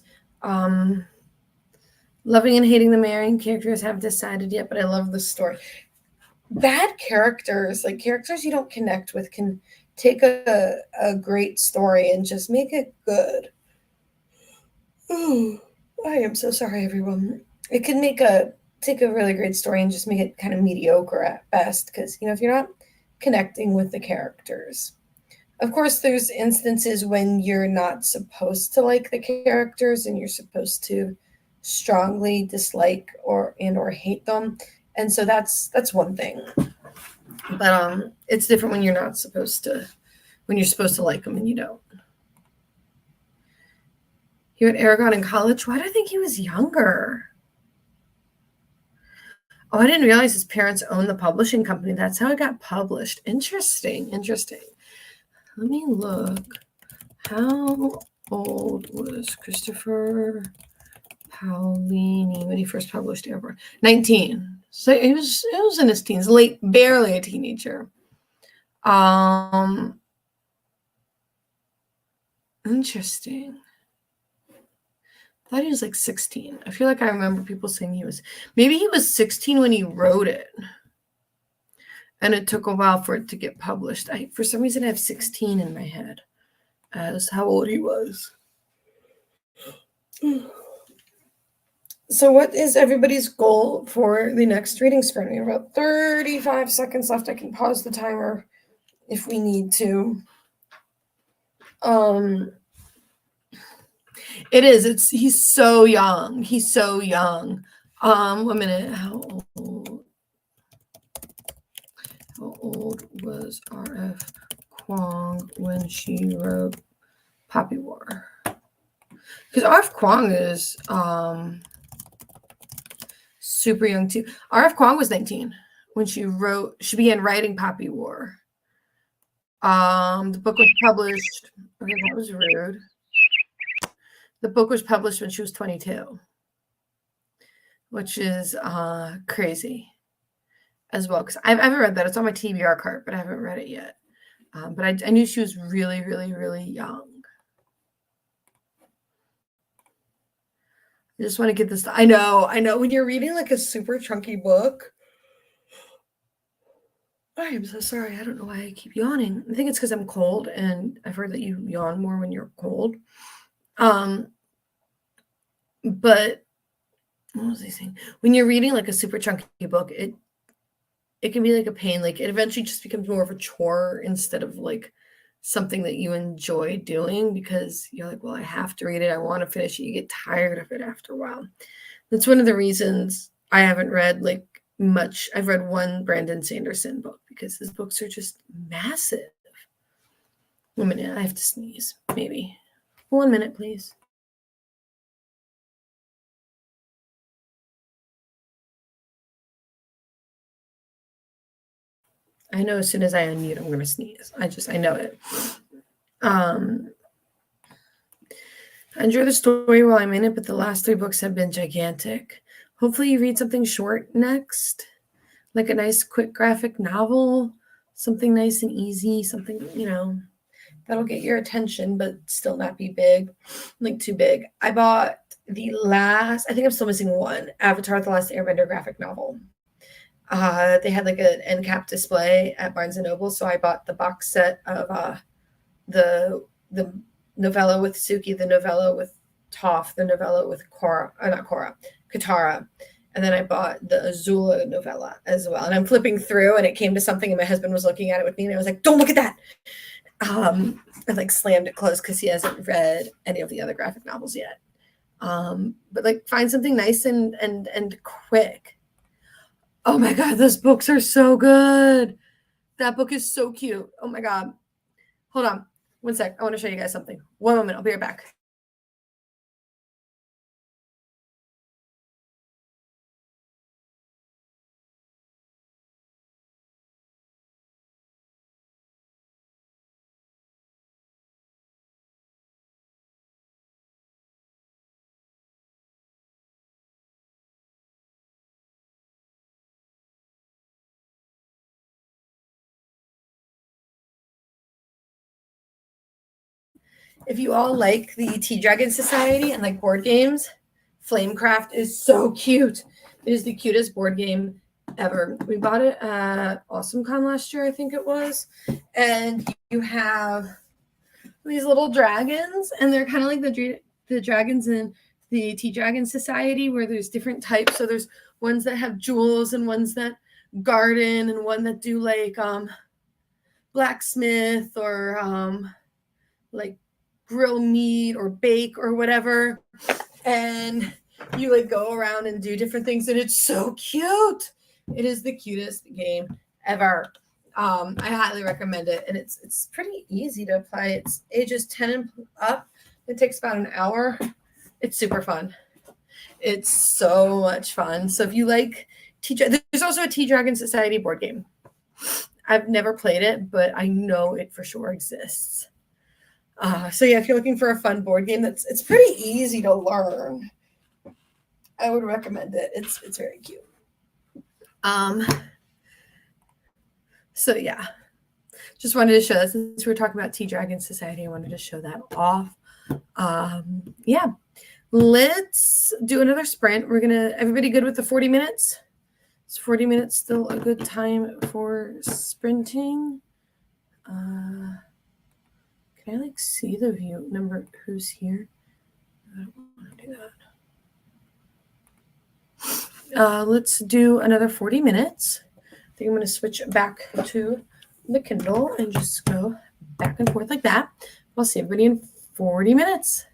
Loving and hating the main characters, haven't decided yet, but I love the story. Bad characters, like characters you don't connect with, can take a great story and just make it good. Oh, I am so sorry, everyone. It can take a really great story and just make it kind of mediocre at best, because if you're not connecting with the characters. Of course, there's instances when you're not supposed to like the characters and you're supposed to strongly dislike or hate them, and so that's one thing. But it's different when you're not supposed to, when you're supposed to like them and you don't. He went Aragon in college. Why do I think he was younger? Oh, I didn't realize his parents owned the publishing company. That's how it got published. Interesting. Let me look. How old was Christopher Paolini when he first published Airborne? 19. So it was in his teens, barely a teenager. Interesting. I thought he was like 16. I feel like I remember people saying maybe he was 16 when he wrote it. And it took a while for it to get published. For some reason, I have 16 in my head as how old he was. So what is everybody's goal for the next reading sprint? We have about 35 seconds left. I can pause the timer if we need to. It is. He's so young. 1 minute. How old was R.F. Kuang when she wrote Poppy War? Because R.F. Kuang is super young too. R.F. Kuang was 19 when she began writing Poppy War. The book was published. Okay, that was rude. The book was published when she was 22, which is crazy as well. Because I haven't read that. It's on my TBR cart, but I haven't read it yet. But I knew she was really, really, really young. I just want to get this. I know. When you're reading like a super chunky book. I am so sorry. I don't know why I keep yawning. I think it's because I'm cold, and I've heard that you yawn more when you're cold. But what was I saying? When you're reading like a super chunky book, it can be like a pain. Like it eventually just becomes more of a chore instead of like something that you enjoy doing because you're like, well, I have to read it. I want to finish it. You get tired of it after a while. That's one of the reasons I haven't read like much. I've read one Brandon Sanderson book because his books are just massive. 1 minute, I have to sneeze. Maybe 1 minute, please. I know as soon as I unmute, I'm going to sneeze. I know it. I enjoy the story while I'm in it, but the last 3 books have been gigantic. Hopefully you read something short next, like a nice quick graphic novel, something nice and easy, something, that'll get your attention, but still not be big, like too big. I bought I think I'm still missing one, Avatar: The Last Airbender graphic novel. They had like an end cap display at Barnes and Noble, so I bought the box set of the novella with Suki, the novella with Toph, the novella with Katara, and then I bought the Azula novella as well. And I'm flipping through, and it came to something, and my husband was looking at it with me, and I was like, "Don't look at that!" I like slammed it closed because he hasn't read any of the other graphic novels yet. But like, find something nice and quick. Oh my God, those books are so good. That book is so cute. Oh my God. Hold on 1 sec. I want to show you guys something. 1 moment. I'll be right back. If you all like the Tea Dragon Society and like board games, Flamecraft is so cute. It is the cutest board game ever. We bought it at AwesomeCon last year, I think it was. And you have these little dragons, and they're kind of like the dragons in the Tea Dragon Society, where there's different types. So there's ones that have jewels and ones that garden and one that do like blacksmith or like grill meat or bake or whatever. And you like go around and do different things, and it's so cute. It is the cutest game ever. I highly recommend it, and it's pretty easy to play. It's ages 10 and up. It takes about an hour. It's super fun. It's so much fun. So if you like there's also a Tea Dragon Society board game. I've never played it, but I know it for sure exists. So yeah, if you're looking for a fun board game, it's pretty easy to learn. I would recommend it. It's very cute. So yeah, just wanted to show that since we were talking about Tea Dragon Society, I wanted to show that off. Yeah, let's do another sprint. Everybody good with the 40 minutes? Is 40 minutes still a good time for sprinting? Can I like see the view number who's here? I don't want to do that. Let's do another 40 minutes. I think I'm going to switch back to the Kindle and just go back and forth like that. I'll see everybody in 40 minutes.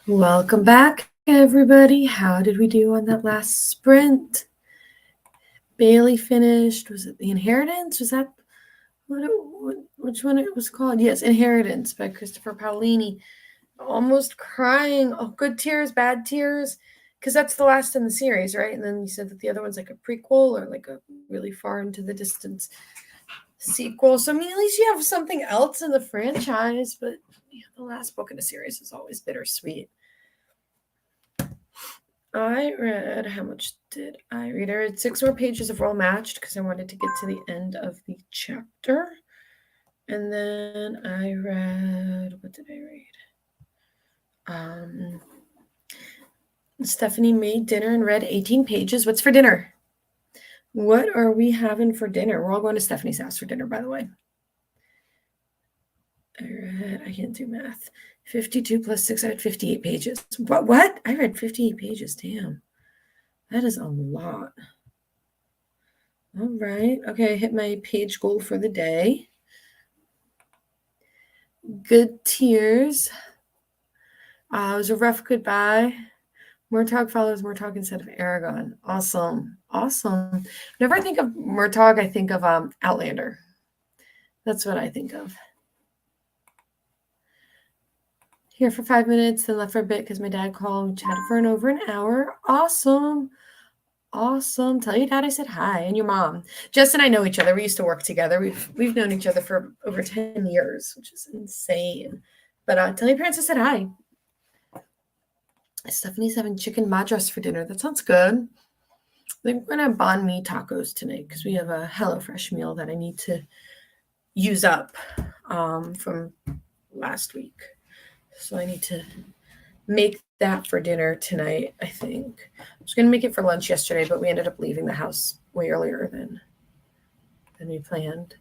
Welcome back, everybody. How did we do on that last sprint? Bailey finished. Was it The Inheritance? Was that which one it was called? Yes, Inheritance by Christopher Paolini. Almost crying. Oh, good tears, bad tears. Because that's the last in the series, right? And then you said that the other one's like a prequel or like a really far into the distance sequel. So, I mean, at least you have something else in the franchise. But yeah, the last book in the series is always bittersweet. I read, how much did I read? I read 6 more pages of Roll Matched because I wanted to get to the end of the chapter. And then I read, what did I read? Stephanie made dinner and read 18 pages. What's for dinner? What are we having for dinner? We're all going to Stephanie's house for dinner, by the way. I can't do math. 52 plus 6, I had 58 pages. What? I read 58 pages. Damn. That is a lot. All right. Okay, I hit my page goal for the day. Good tears. It was a rough goodbye. Murtagh follows Murtagh instead of Aragon. Awesome. Whenever I think of Murtagh, I think of Outlander. That's what I think of. Here for 5 minutes, then left for a bit because my dad called. We chatted for over an hour. Awesome. Tell your dad I said hi, and your mom. Jess and I know each other. We used to work together. We've known each other for over 10 years, which is insane. But tell your parents I said hi. Stephanie's having chicken madras for dinner. That sounds good. I think we're going to banh mi tacos tonight because we have a HelloFresh meal that I need to use up from last week. So I need to make that for dinner tonight, I think. I was going to make it for lunch yesterday, but we ended up leaving the house way earlier than we planned.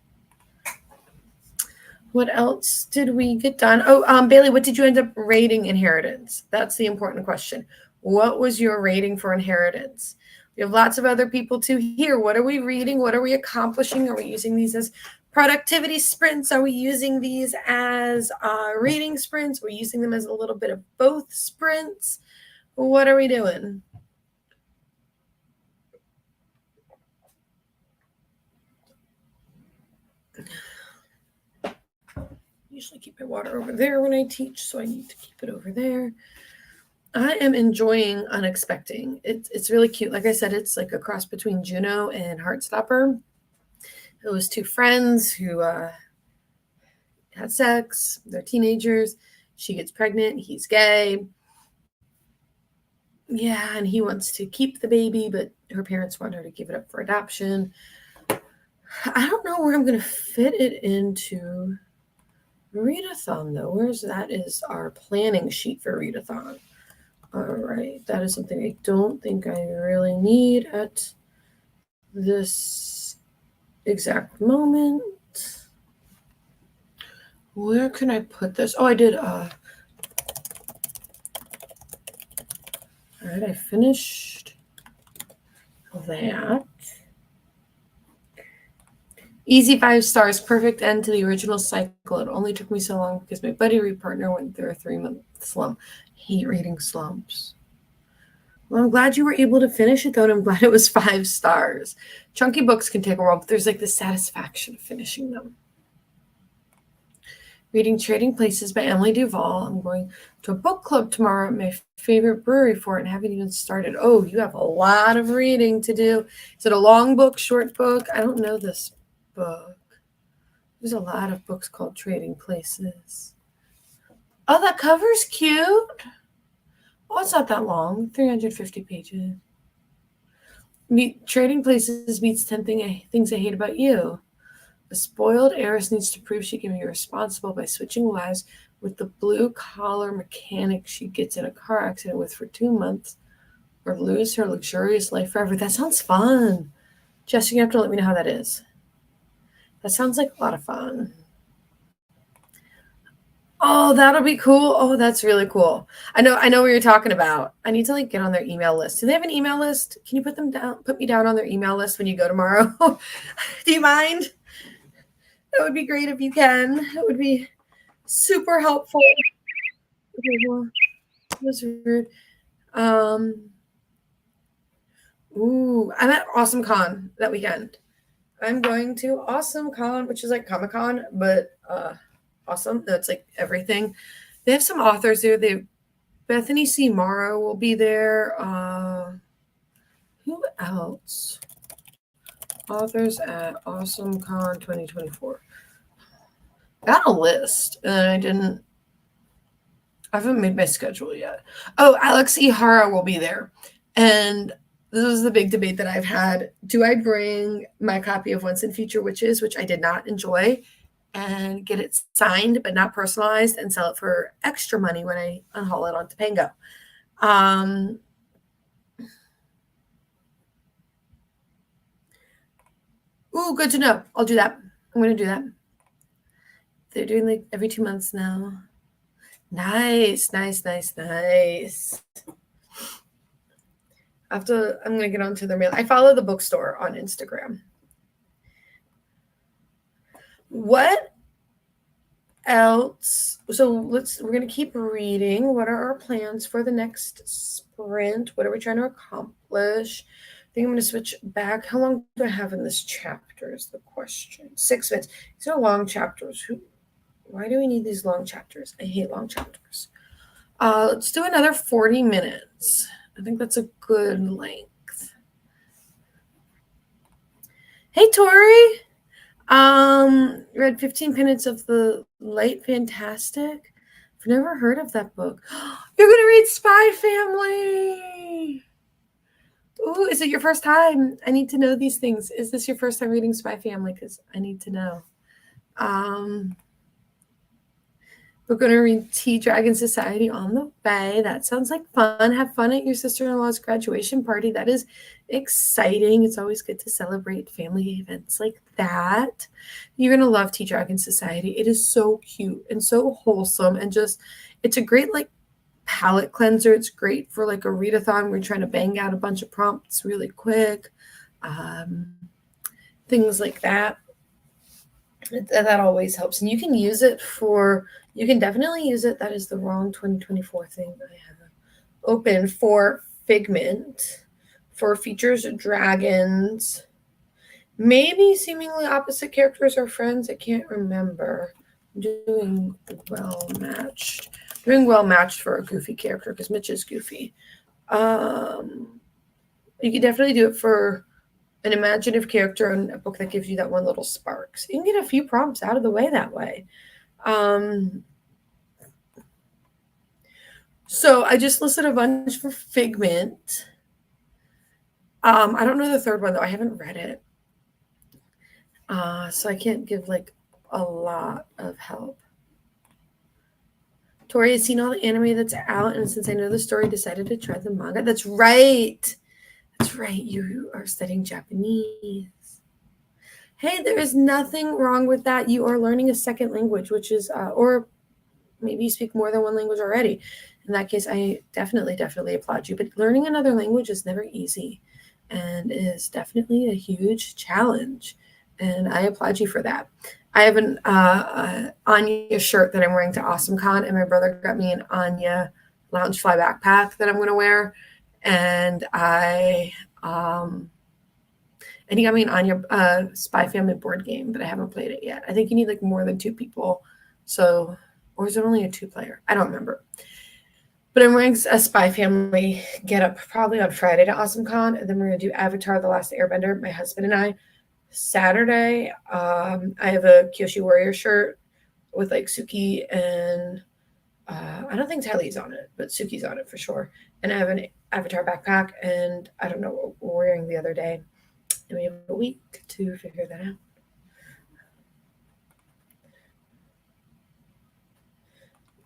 What else did we get done? Oh, Bailey, what did you end up rating Inheritance? That's the important question. What was your rating for Inheritance? We have lots of other people too here. What are we reading? What are we accomplishing? Are we using these as productivity sprints? Are we using these as reading sprints? We're using them as a little bit of both sprints. What are we doing? Usually keep my water over there when I teach, so I need to keep it over there. I am enjoying Unexpecting. It's really cute. Like I said, it's like a cross between Juno and Heartstopper. It was 2 friends who had sex. They're teenagers. She gets pregnant. He's gay. Yeah, and he wants to keep the baby, but her parents want her to give it up for adoption. I don't know where I'm going to fit it into Readathon, though. Where's that is our planning sheet for Readathon. All right, that is something I don't think I really need at this exact moment. Where can I put this? Oh, I did. All right, I finished that. Easy 5 stars, perfect end to the original cycle. It only took me so long because my buddy read partner went through a 3-month slump. Hate reading slumps. Well, I'm glad you were able to finish it, though, and I'm glad it was 5 stars. Chunky books can take a while, but there's like the satisfaction of finishing them. Reading Trading Places by Emily Duval. I'm going to a book club tomorrow at my favorite brewery for it and haven't even started. Oh, you have a lot of reading to do. Is it a long book, short book? I don't know this book. There's a lot of books called Trading Places. Oh, that cover's cute. Oh, it's not that long. 350 pages. Trading Places meets 10 things I hate about you. A spoiled heiress needs to prove she can be responsible by switching lives with the blue-collar mechanic she gets in a car accident with for 2 months or lose her luxurious life forever. That sounds fun. Jess, you have to let me know how that is. That sounds like a lot of fun. Oh, that'll be cool. Oh, that's really cool. I know what you're talking about. I need to like get on their email list. Do they have an email list? Can you put me down on thetheir email list when you go tomorrow? Do you mind? That would be great if you can. It would be super helpful. Okay, well, was rude. Um, I'm at Awesome Con that weekend. I'm going to Awesome Con, which is like Comic Con, but awesome. That's like everything. They have some authors there. They Bethany C. Morrow will be there. Who else? Authors at Awesome Con 2024. Got a list, and I haven't made my schedule yet. Oh, Alex E. Hara will be there. And this is the big debate that I've had. Do I bring my copy of Once and Future Witches, which I did not enjoy, and get it signed but not personalized and sell it for extra money when I unhaul it onto Pango? Good to know. I'll do that. I'm going to do that. They're doing like every 2 months now. Nice. I'm going to get onto their mail. I follow the bookstore on Instagram. What else? So we're going to keep reading. What are our plans for the next sprint? What are we trying to accomplish? I think I'm going to switch back. How long do I have in this chapter is the question. 6 minutes. These are long chapters. Why do we need these long chapters? I hate long chapters. Let's do another 40 minutes. I think that's a good length. Hey, Tori. Read 15 minutes of The Light Fantastic. I've never heard of that book. You're going to read Spy Family. Ooh, is it your first time? I need to know these things. Is this your first time reading Spy Family? Because I need to know. We're going to read Tea Dragon Society on the way. That sounds like fun. Have fun at your sister-in-law's graduation party. That is exciting. It's always good to celebrate family events like that. You're going to love Tea Dragon Society. It is so cute and so wholesome, and just, it's a great like palette cleanser. It's great for like a readathon. We're trying to bang out a bunch of prompts really quick. Things like that. That always helps. And you can use it you can definitely use it. That is the wrong 2024 thing I have open for Figment, for features dragons, maybe seemingly opposite characters or friends. I can't remember. I'm doing well matched. Doing well matched for a goofy character because Mitch is goofy. You can definitely do it for an imaginative character in a book that gives you that one little spark. So you can get a few prompts out of the way that way. So I just listed a bunch for Figment. I don't know the third one, though. I haven't read it. So I can't give, like, a lot of help. Tori has seen all the anime that's out, and since I know the story, decided to try the manga. That's right. That's right. You are studying Japanese. Hey, there is nothing wrong with that. You are learning a second language, which is, or maybe you speak more than one language already. In that case, I definitely applaud you. But learning another language is never easy and is definitely a huge challenge. And I applaud you for that. I have an Anya shirt that I'm wearing to AwesomeCon, and my brother got me an Anya Loungefly backpack that I'm going to wear. And and he got me an Anya Spy Family board game, but I haven't played it yet. I think you need like more than 2 people. So, or is it only a 2-player? I don't remember. But I'm wearing a Spy Family get up probably on Friday to AwesomeCon, and then we're going to do Avatar: The Last Airbender, my husband and I. Saturday, I have a Kyoshi Warrior shirt with like Suki and I don't think Tylee's on it, but Suki's on it for sure. And I have an Avatar backpack, and I don't know what we're wearing the other day. And we have a week to figure that out.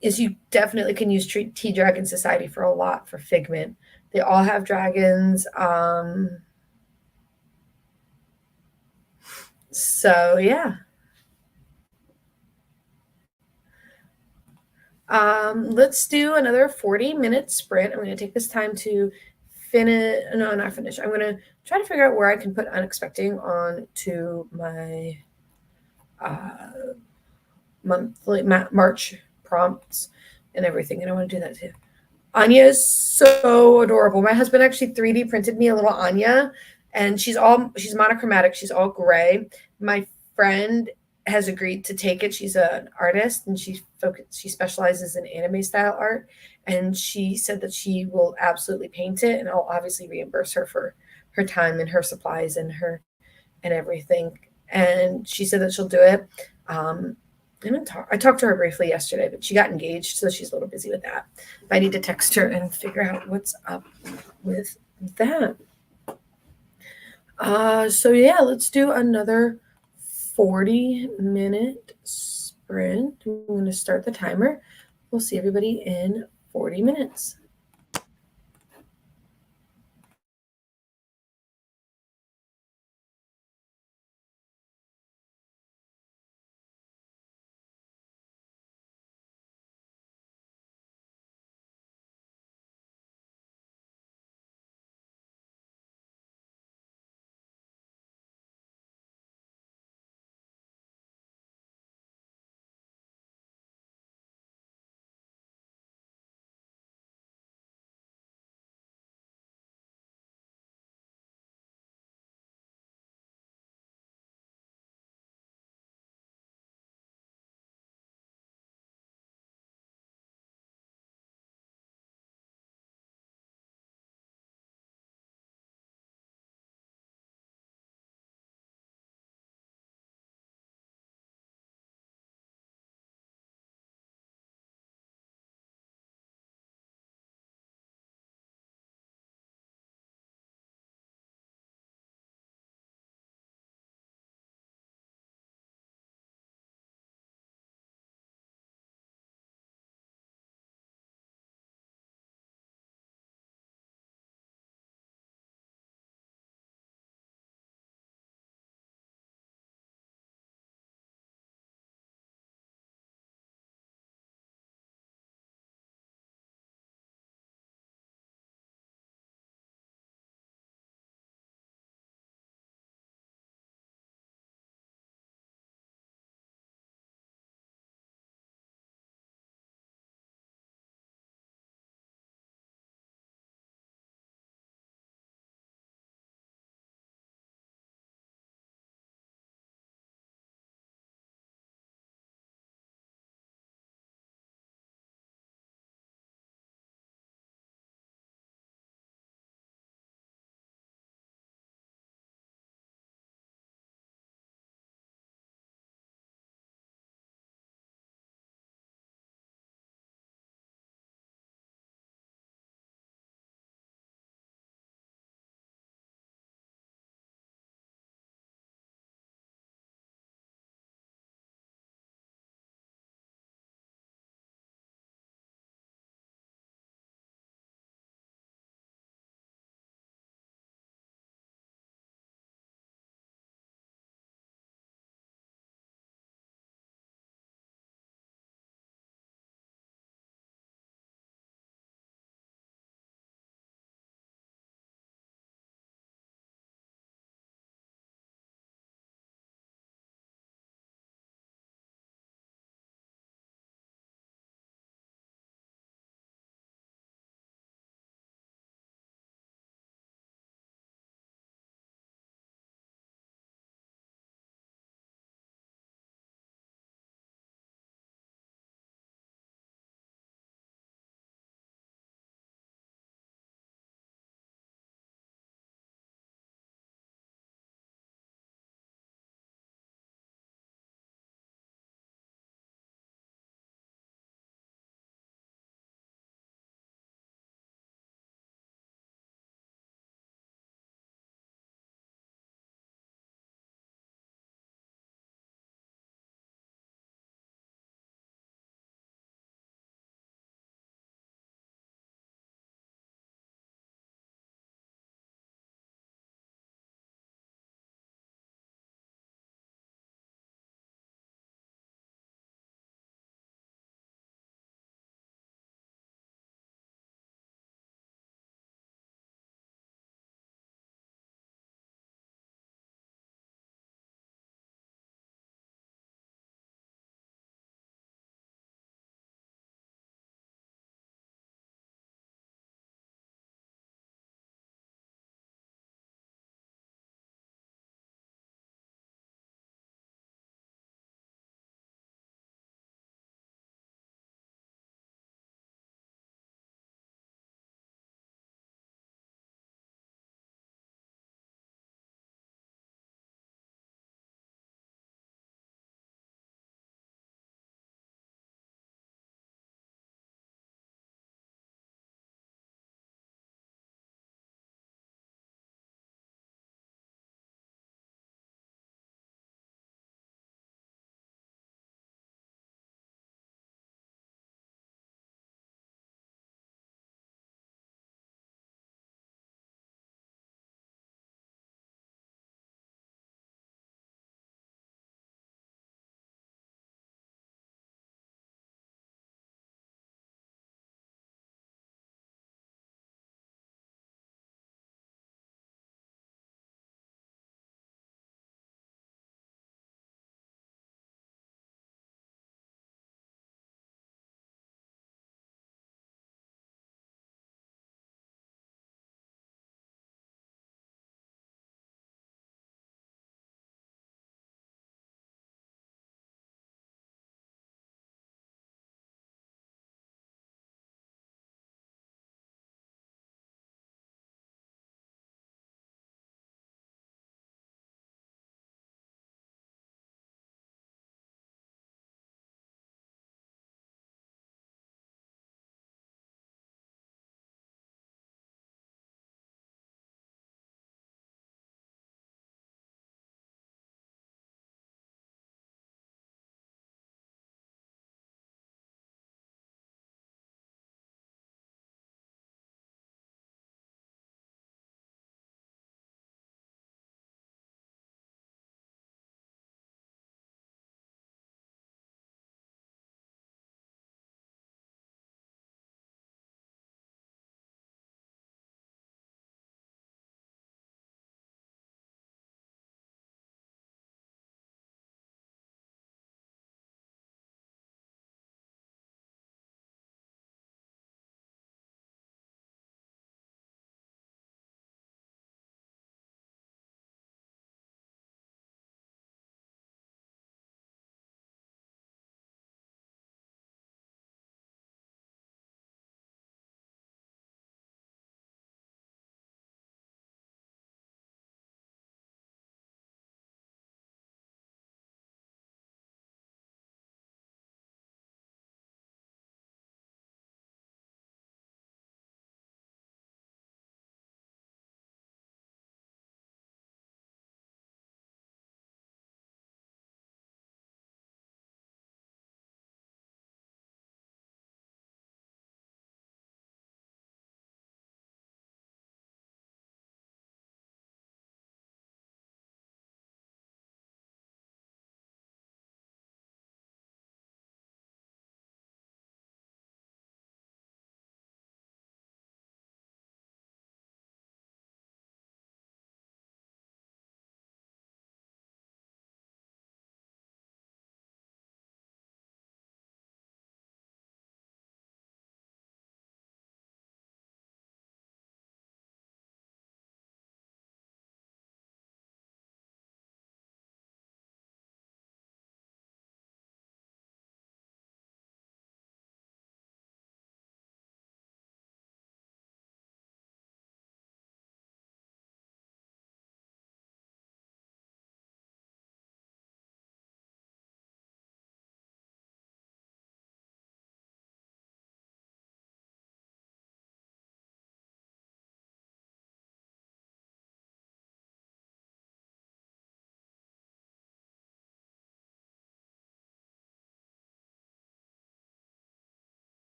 Is you definitely can use Tea Dragon Society for a lot for Figment. They all have dragons. So yeah. Let's do another 40-minute sprint. I'm going to take this time to finish. No, not finish. I'm going to try to figure out where I can put Unexpecting on to my monthly March prompts and everything. And I want to do that too. Anya is so adorable. My husband actually 3D printed me a little Anya, and she's monochromatic. She's all gray. My friend has agreed to take it. She's an artist, and she specializes in anime style art, and she said that she will absolutely paint it, and I'll obviously reimburse her for her time and her supplies and everything. And she said that she'll do it. Um, I talked to her briefly yesterday, but she got engaged, so she's a little busy with that. I need to text her and figure out what's up with that. So yeah, let's do another 40-minute sprint. I'm going to start the timer. We'll see everybody in 40 minutes.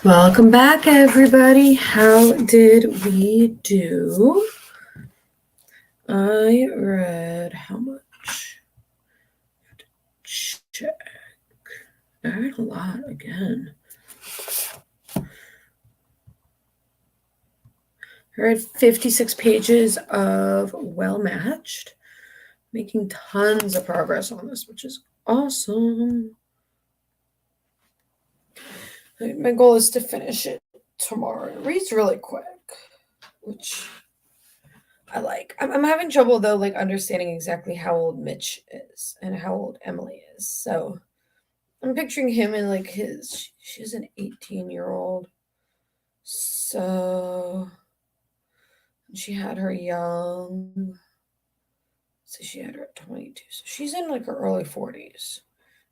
Welcome back, everybody. How did we do? I read how much? Check. I read a lot again. I read 56 pages of Well Matched, making tons of progress on this, which is awesome. My goal is to finish it tomorrow. It reads really quick, which I like. I'm having trouble though, like understanding exactly how old Mitch is and how old Emily is. So I'm picturing him in like she's an 18-year-old. So she had her young. So she had her at 22. So she's in like her early 40s.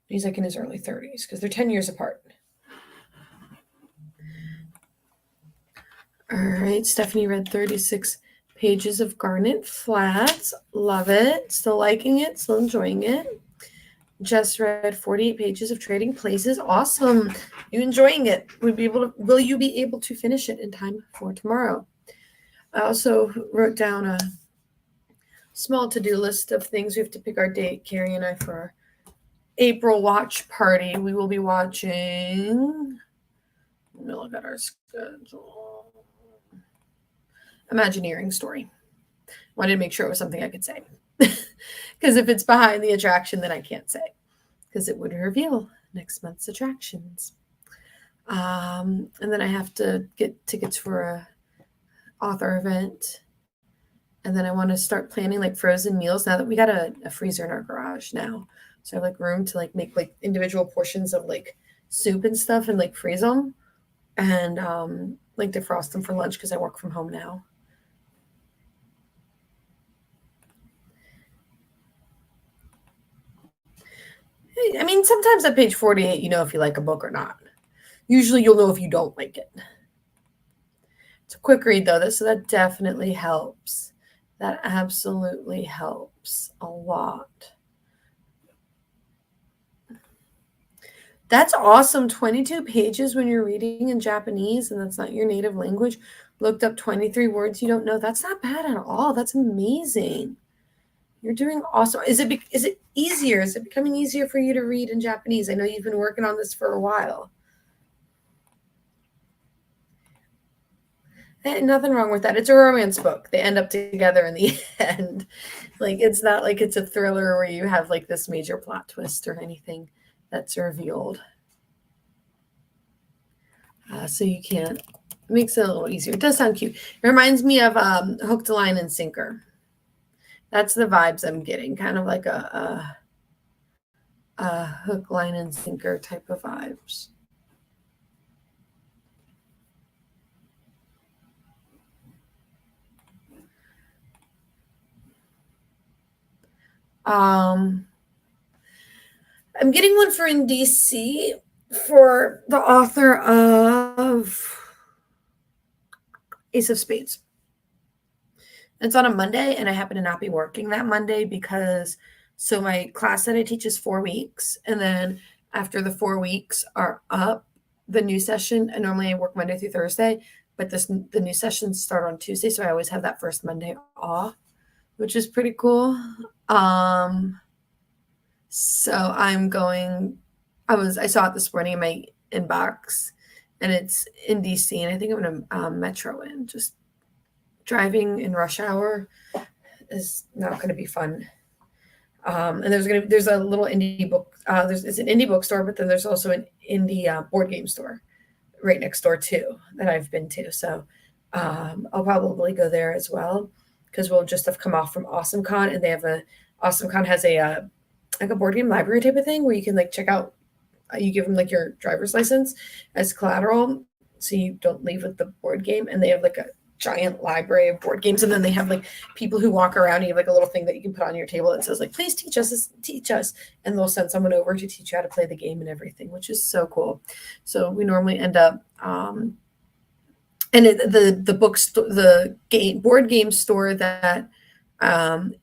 He's like in his early 30s because they're 10 years apart. All right, Stephanie read 36 pages of Garnet Flats. Love it. Still liking it. Still enjoying it. Jess read 48 pages of Trading Places. Awesome. You enjoying it? Will you be able to finish it in time for tomorrow? I also wrote down a small to-do list of things. We have to pick our date, Carrie and I, for our April watch party. We will be watching. Let me look at our schedule. Imagineering Story. Wanted to make sure it was something I could say. Because if it's behind the attraction, then I can't say. Because it would reveal next month's attractions. And then I have to get tickets for a author event. And then I want to start planning like frozen meals now that we got a freezer in our garage now. So I have like room to like make like individual portions of like soup and stuff and like freeze them and like defrost them for lunch because I work from home now. I mean, sometimes at page 48, you know if you like a book or not. Usually you'll know if you don't like it. It's a quick read though, so that definitely helps. That absolutely helps a lot. That's awesome. 22 pages when you're reading in Japanese and that's not your native language. Looked up 23 words you don't know. That's not bad at all. That's amazing. You're doing awesome. Is it easier? Is it becoming easier for you to read in Japanese? I know you've been working on this for a while. Nothing wrong with that. It's a romance book. They end up together in the end. Like it's not like it's a thriller where you have like this major plot twist or anything that's revealed. So you can't. It makes it a little easier. It does sound cute. It reminds me of Hooked, Line, and Sinker. That's the vibes I'm getting. Kind of like a hook, line, and sinker type of vibes. I'm getting one for in DC for the author of Ace of Spades. It's on a Monday, and I happen to not be working that Monday because so my class that I teach is 4 weeks, and then after the 4 weeks are up, the new session, and normally I work Monday through Thursday, but the new sessions start on Tuesday, so I always have that first Monday off, which is pretty cool. So I'm going. I saw it this morning in my inbox, and it's in DC, and I think I'm gonna metro in. Just driving in rush hour is not going to be fun. And there's a little indie book. It's an indie bookstore, but then there's also an indie board game store right next door too that I've been to. So I'll probably go there as well because we'll just have come off from AwesomeCon, and they have AwesomeCon has a like a board game library type of thing where you can like check out. You give them like your driver's license as collateral, so you don't leave with the board game, and they have like a giant library of board games, and then they have like people who walk around. You have like a little thing that you can put on your table that says like, please teach us, and they'll send someone over to teach you how to play the game and everything, which is so cool. So we normally end up and the board game store that I'm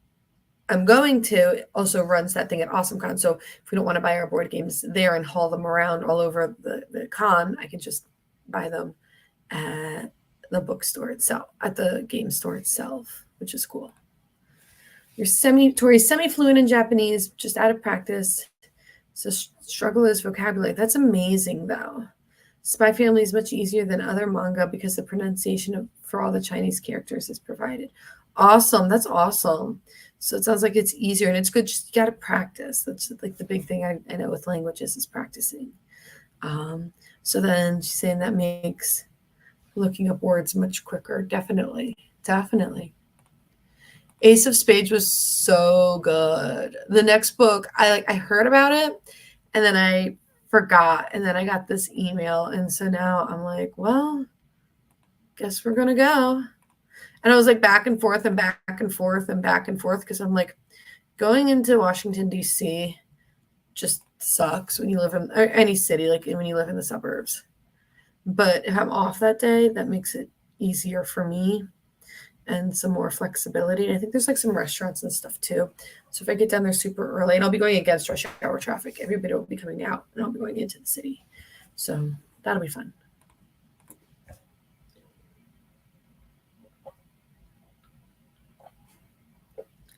going to also runs that thing at AwesomeCon. So if we don't want to buy our board games there and haul them around all over the con, I can just buy them at the bookstore itself, at the game store itself, which is cool. Tori's semi-fluent in Japanese, just out of practice. So struggle is vocabulary. That's amazing, though. Spy Family is much easier than other manga because the pronunciation for all the Chinese characters is provided. Awesome. That's awesome. So it sounds like it's easier, and it's good. Just you got to practice. That's like the big thing I know with languages is practicing. So then she's saying that makes looking up words much quicker. Definitely. Definitely. Ace of Spades was so good. The next book, I heard about it and then I forgot, and then I got this email, and so now I'm like, well, guess we're gonna go. And I was like back and forth and back and forth and back and forth because I'm like, going into Washington D.C. just sucks when you live in any city, like when you live in the suburbs. But if I'm off that day, that makes it easier for me and some more flexibility. And I think there's like some restaurants and stuff too. So if I get down there super early, and I'll be going against rush hour traffic, everybody will be coming out and I'll be going into the city. So that'll be fun.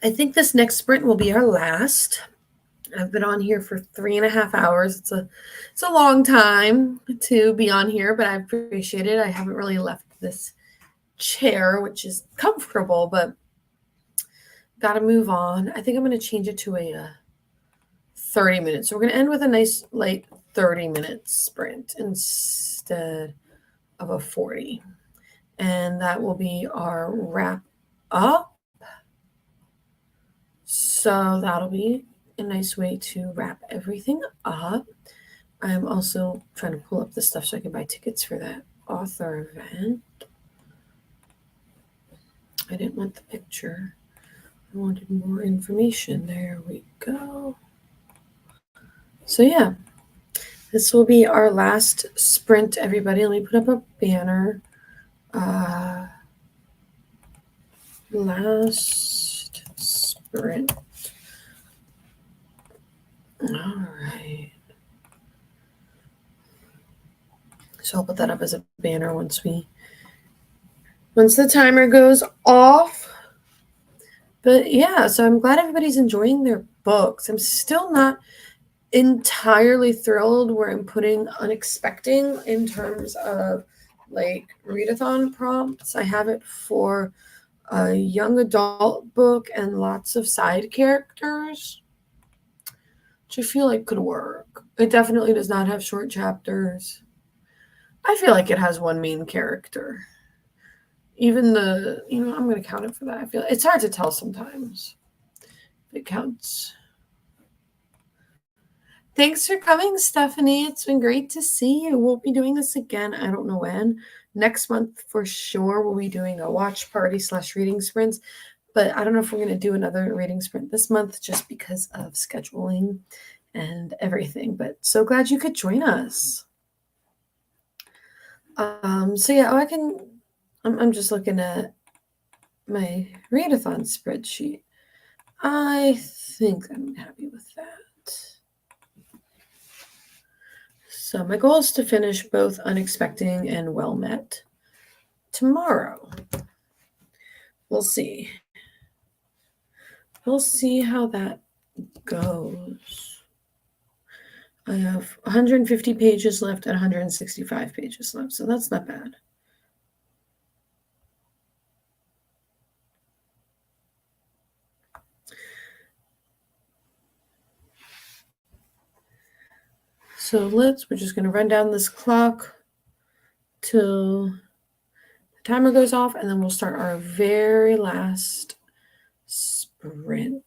I think this next sprint will be our last. I've been on here for 3.5 hours. It's a long time to be on here, but I appreciate it. I haven't really left this chair, which is comfortable, but got to move on. I think I'm going to change it to a 30 minutes. So we're going to end with a nice light 30-minute sprint instead of a 40. And that will be our wrap up. So that'll be a nice way to wrap everything up. I'm also trying to pull up the stuff so I can buy tickets for that author event. I didn't want the picture. I wanted more information. There we go. So yeah, this will be our last sprint, everybody. Let me put up a banner. Last sprint. All right. So I'll put that up as a banner once the timer goes off. But yeah, so I'm glad everybody's enjoying their books. I'm still not entirely thrilled where I'm putting Unexpecting in terms of like readathon prompts. I have it for a young adult book and lots of side characters, which I feel like could work. It definitely does not have short chapters. I feel like it has one main character. Even I'm going to count it for that. I feel it's hard to tell sometimes if it counts. Thanks for coming, Stephanie. It's been great to see you. We'll be doing this again. I don't know when. Next month, for sure, we'll be doing a watch party / reading sprints. But I don't know if we're going to do another reading sprint this month just because of scheduling and everything. But so glad you could join us. So yeah, I'm just looking at my Readathon spreadsheet. I think I'm happy with that. So my goal is to finish both Unexpecting and Well Met tomorrow. We'll see. We'll see how that goes. I have 150 pages left and 165 pages left, so that's not bad. So we're just going to run down this clock till the timer goes off, and then we'll start our very last sprint.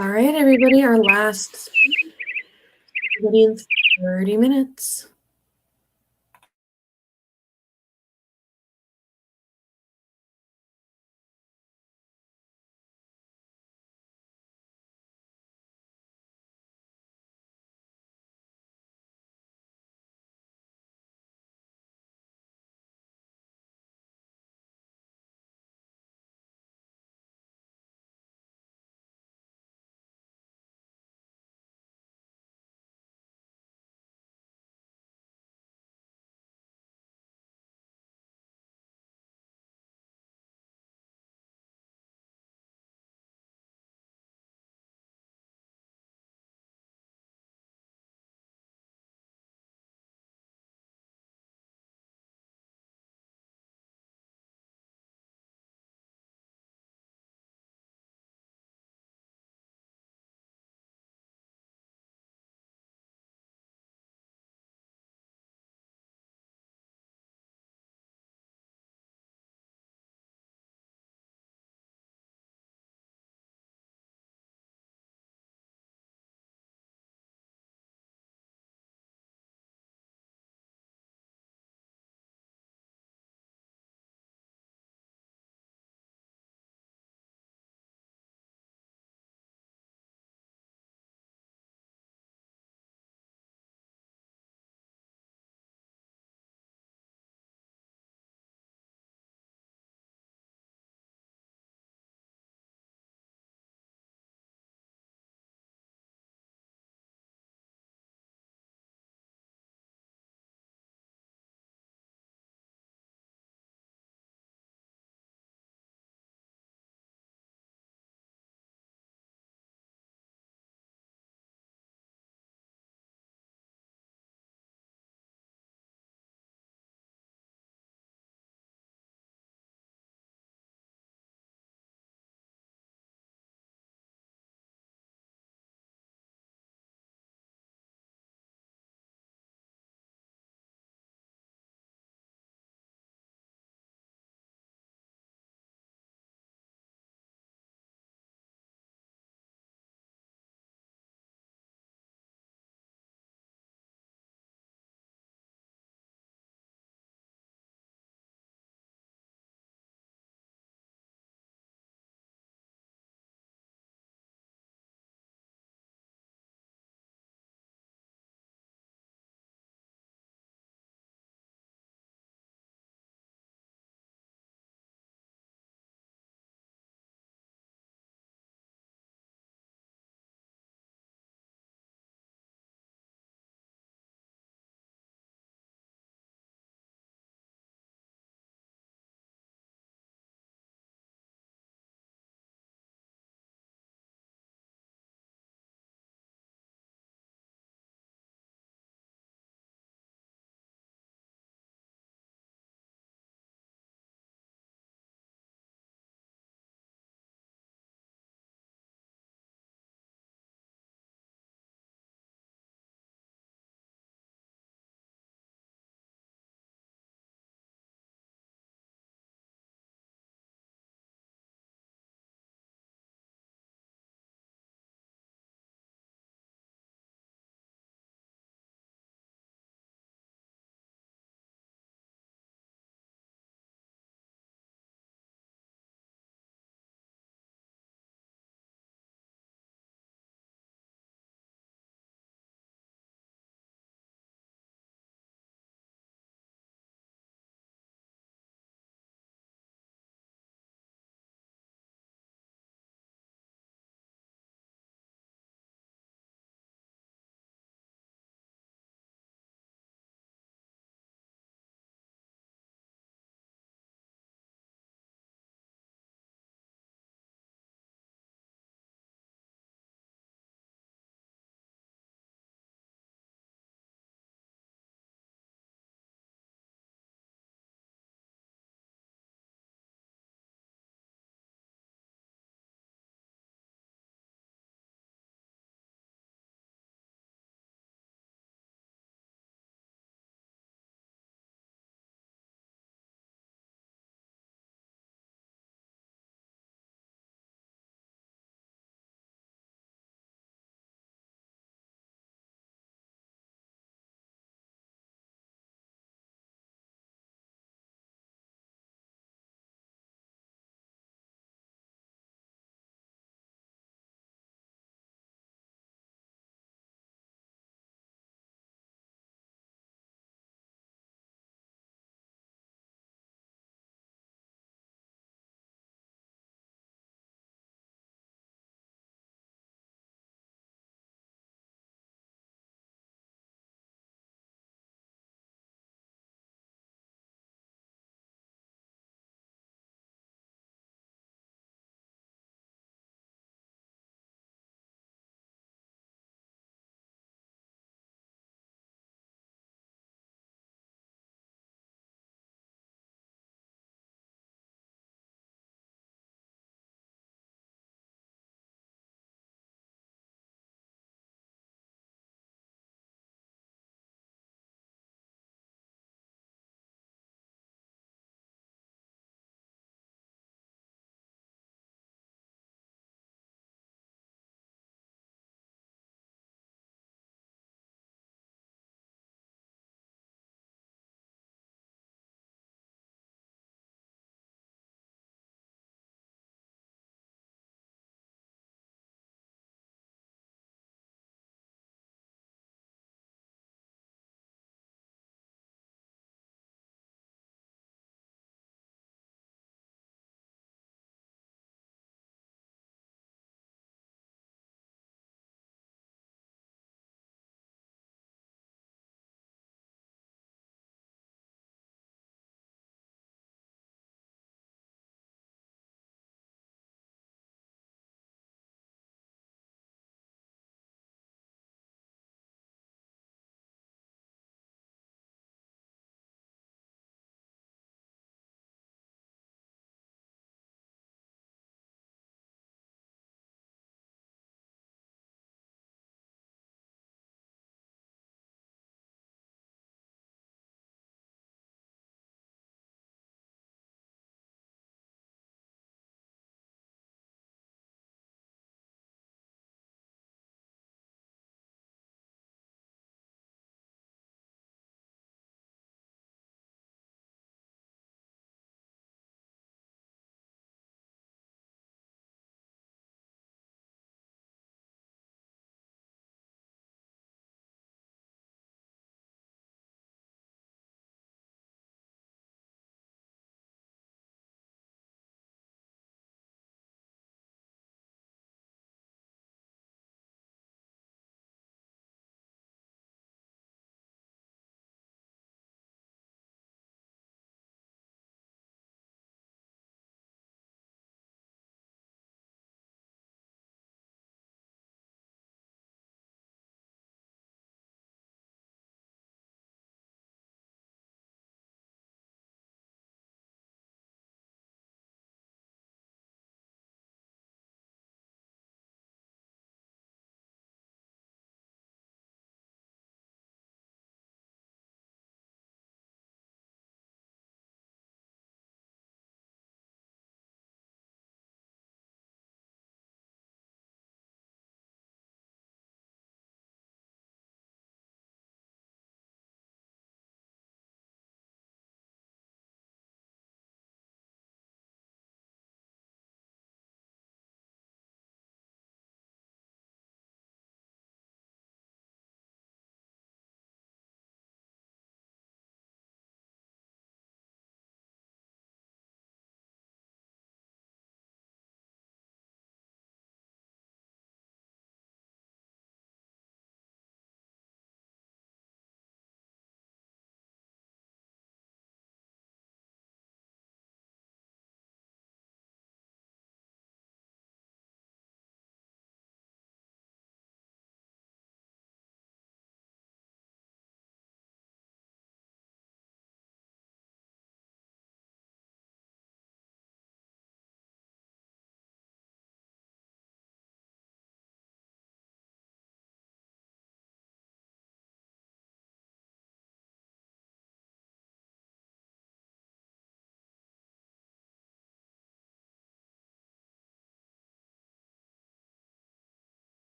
All right, everybody, our last ready in 30 minutes.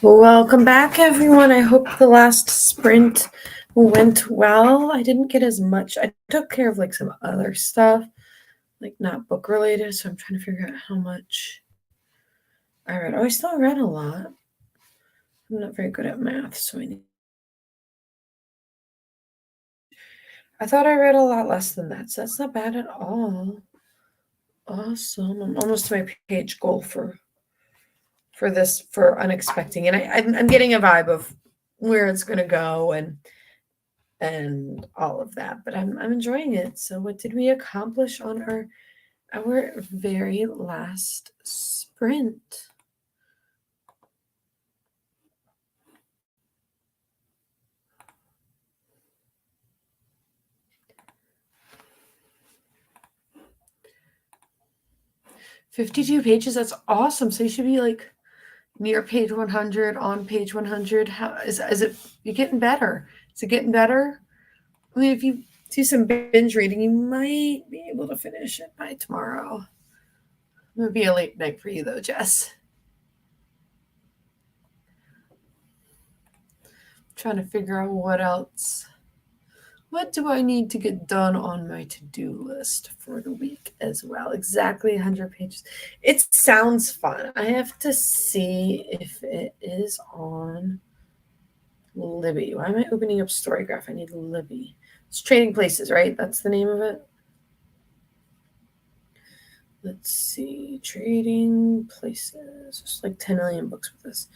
Welcome back, everyone. I hope the last sprint went well. I didn't get as much. I took care of like some other stuff, like not book related. So I'm trying to figure out how much I read. Oh, I still read a lot. I'm not very good at math, so I thought I read a lot less than that. So that's not bad at all. Awesome. I'm almost to my page goal for unexpected, and I'm getting a vibe of where it's gonna go and all of that, but I'm enjoying it. So what did we accomplish on our very last sprint? $52 pages. That's awesome. So you should be like near page 100, on page 100. How is it? You getting better? Is it getting better? I mean, if you do some binge reading, you might be able to finish it by tomorrow. It would be a late night for you, though, Jess. Trying to figure out what else. What do I need to get done on my to-do list for the week as well? Exactly 100 pages. It sounds fun. I have to see if it is on Libby. Why am I opening up Storygraph? I need Libby. It's Trading Places, right? That's the name of it. Let's see. Trading Places. There's like 10 million books with this.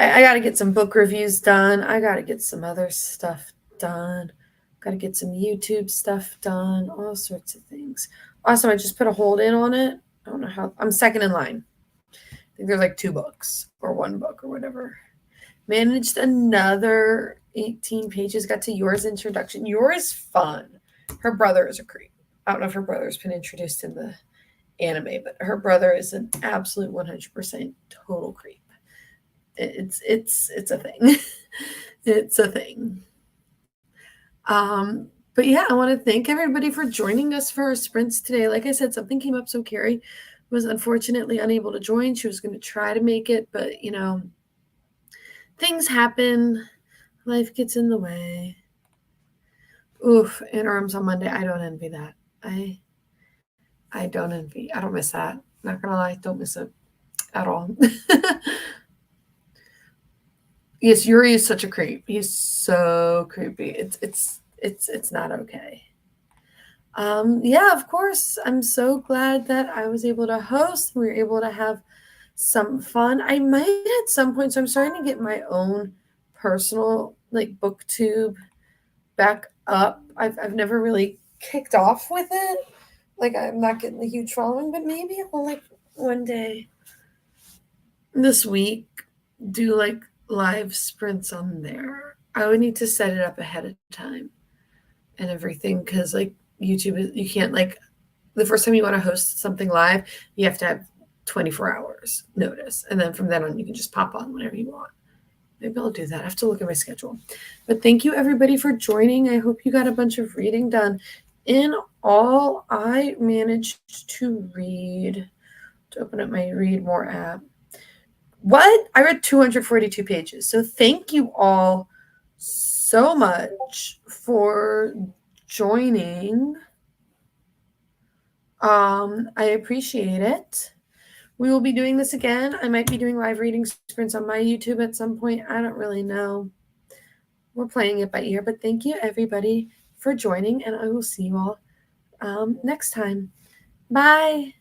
I got to get some book reviews done. I got to get some other stuff done. Got to get some YouTube stuff done. All sorts of things. Awesome. I just put a hold in on it. I don't know how. I'm second in line. I think there's like 2 books or 1 book or whatever. Managed another 18 pages. Got to Yours introduction. Yours fun. Her brother is a creep. I don't know if her brother's been introduced in the anime, but her brother is an absolute 100% total creep. It's a thing. It's a thing. But yeah, I want to thank everybody for joining us for our sprints today. Like I said, something came up, so Carrie was unfortunately unable to join. She was going to try to make it, but things happen. Life gets in the way. Oof, interims on Monday. I don't envy that. I don't envy. I don't miss that. Not gonna lie, don't miss it at all. Yes, Yuri is such a creep. He's so creepy. It's not okay. Yeah, of course. I'm so glad that I was able to host. We were able to have some fun. I might at some point, so I'm starting to get my own personal like booktube back up. I've never really kicked off with it. Like I'm not getting a huge following, but maybe I'll like one day this week do like live sprints on there. I would need to set it up ahead of time and everything because like YouTube, you can't like the first time you want to host something live, you have to have 24 hours notice, and then from then on you can just pop on whenever you want. Maybe I'll do that. I have to look at my schedule. But thank you everybody for joining. I hope you got a bunch of reading done. In all, I managed to read, to open up my Read More app. What? I read 242 pages. So thank you all so much for joining. I appreciate it. We will be doing this again. I might be doing live reading sprints on my YouTube at some point. I don't really know. We're playing it by ear, but thank you everybody for joining, and I will see you all next time. Bye.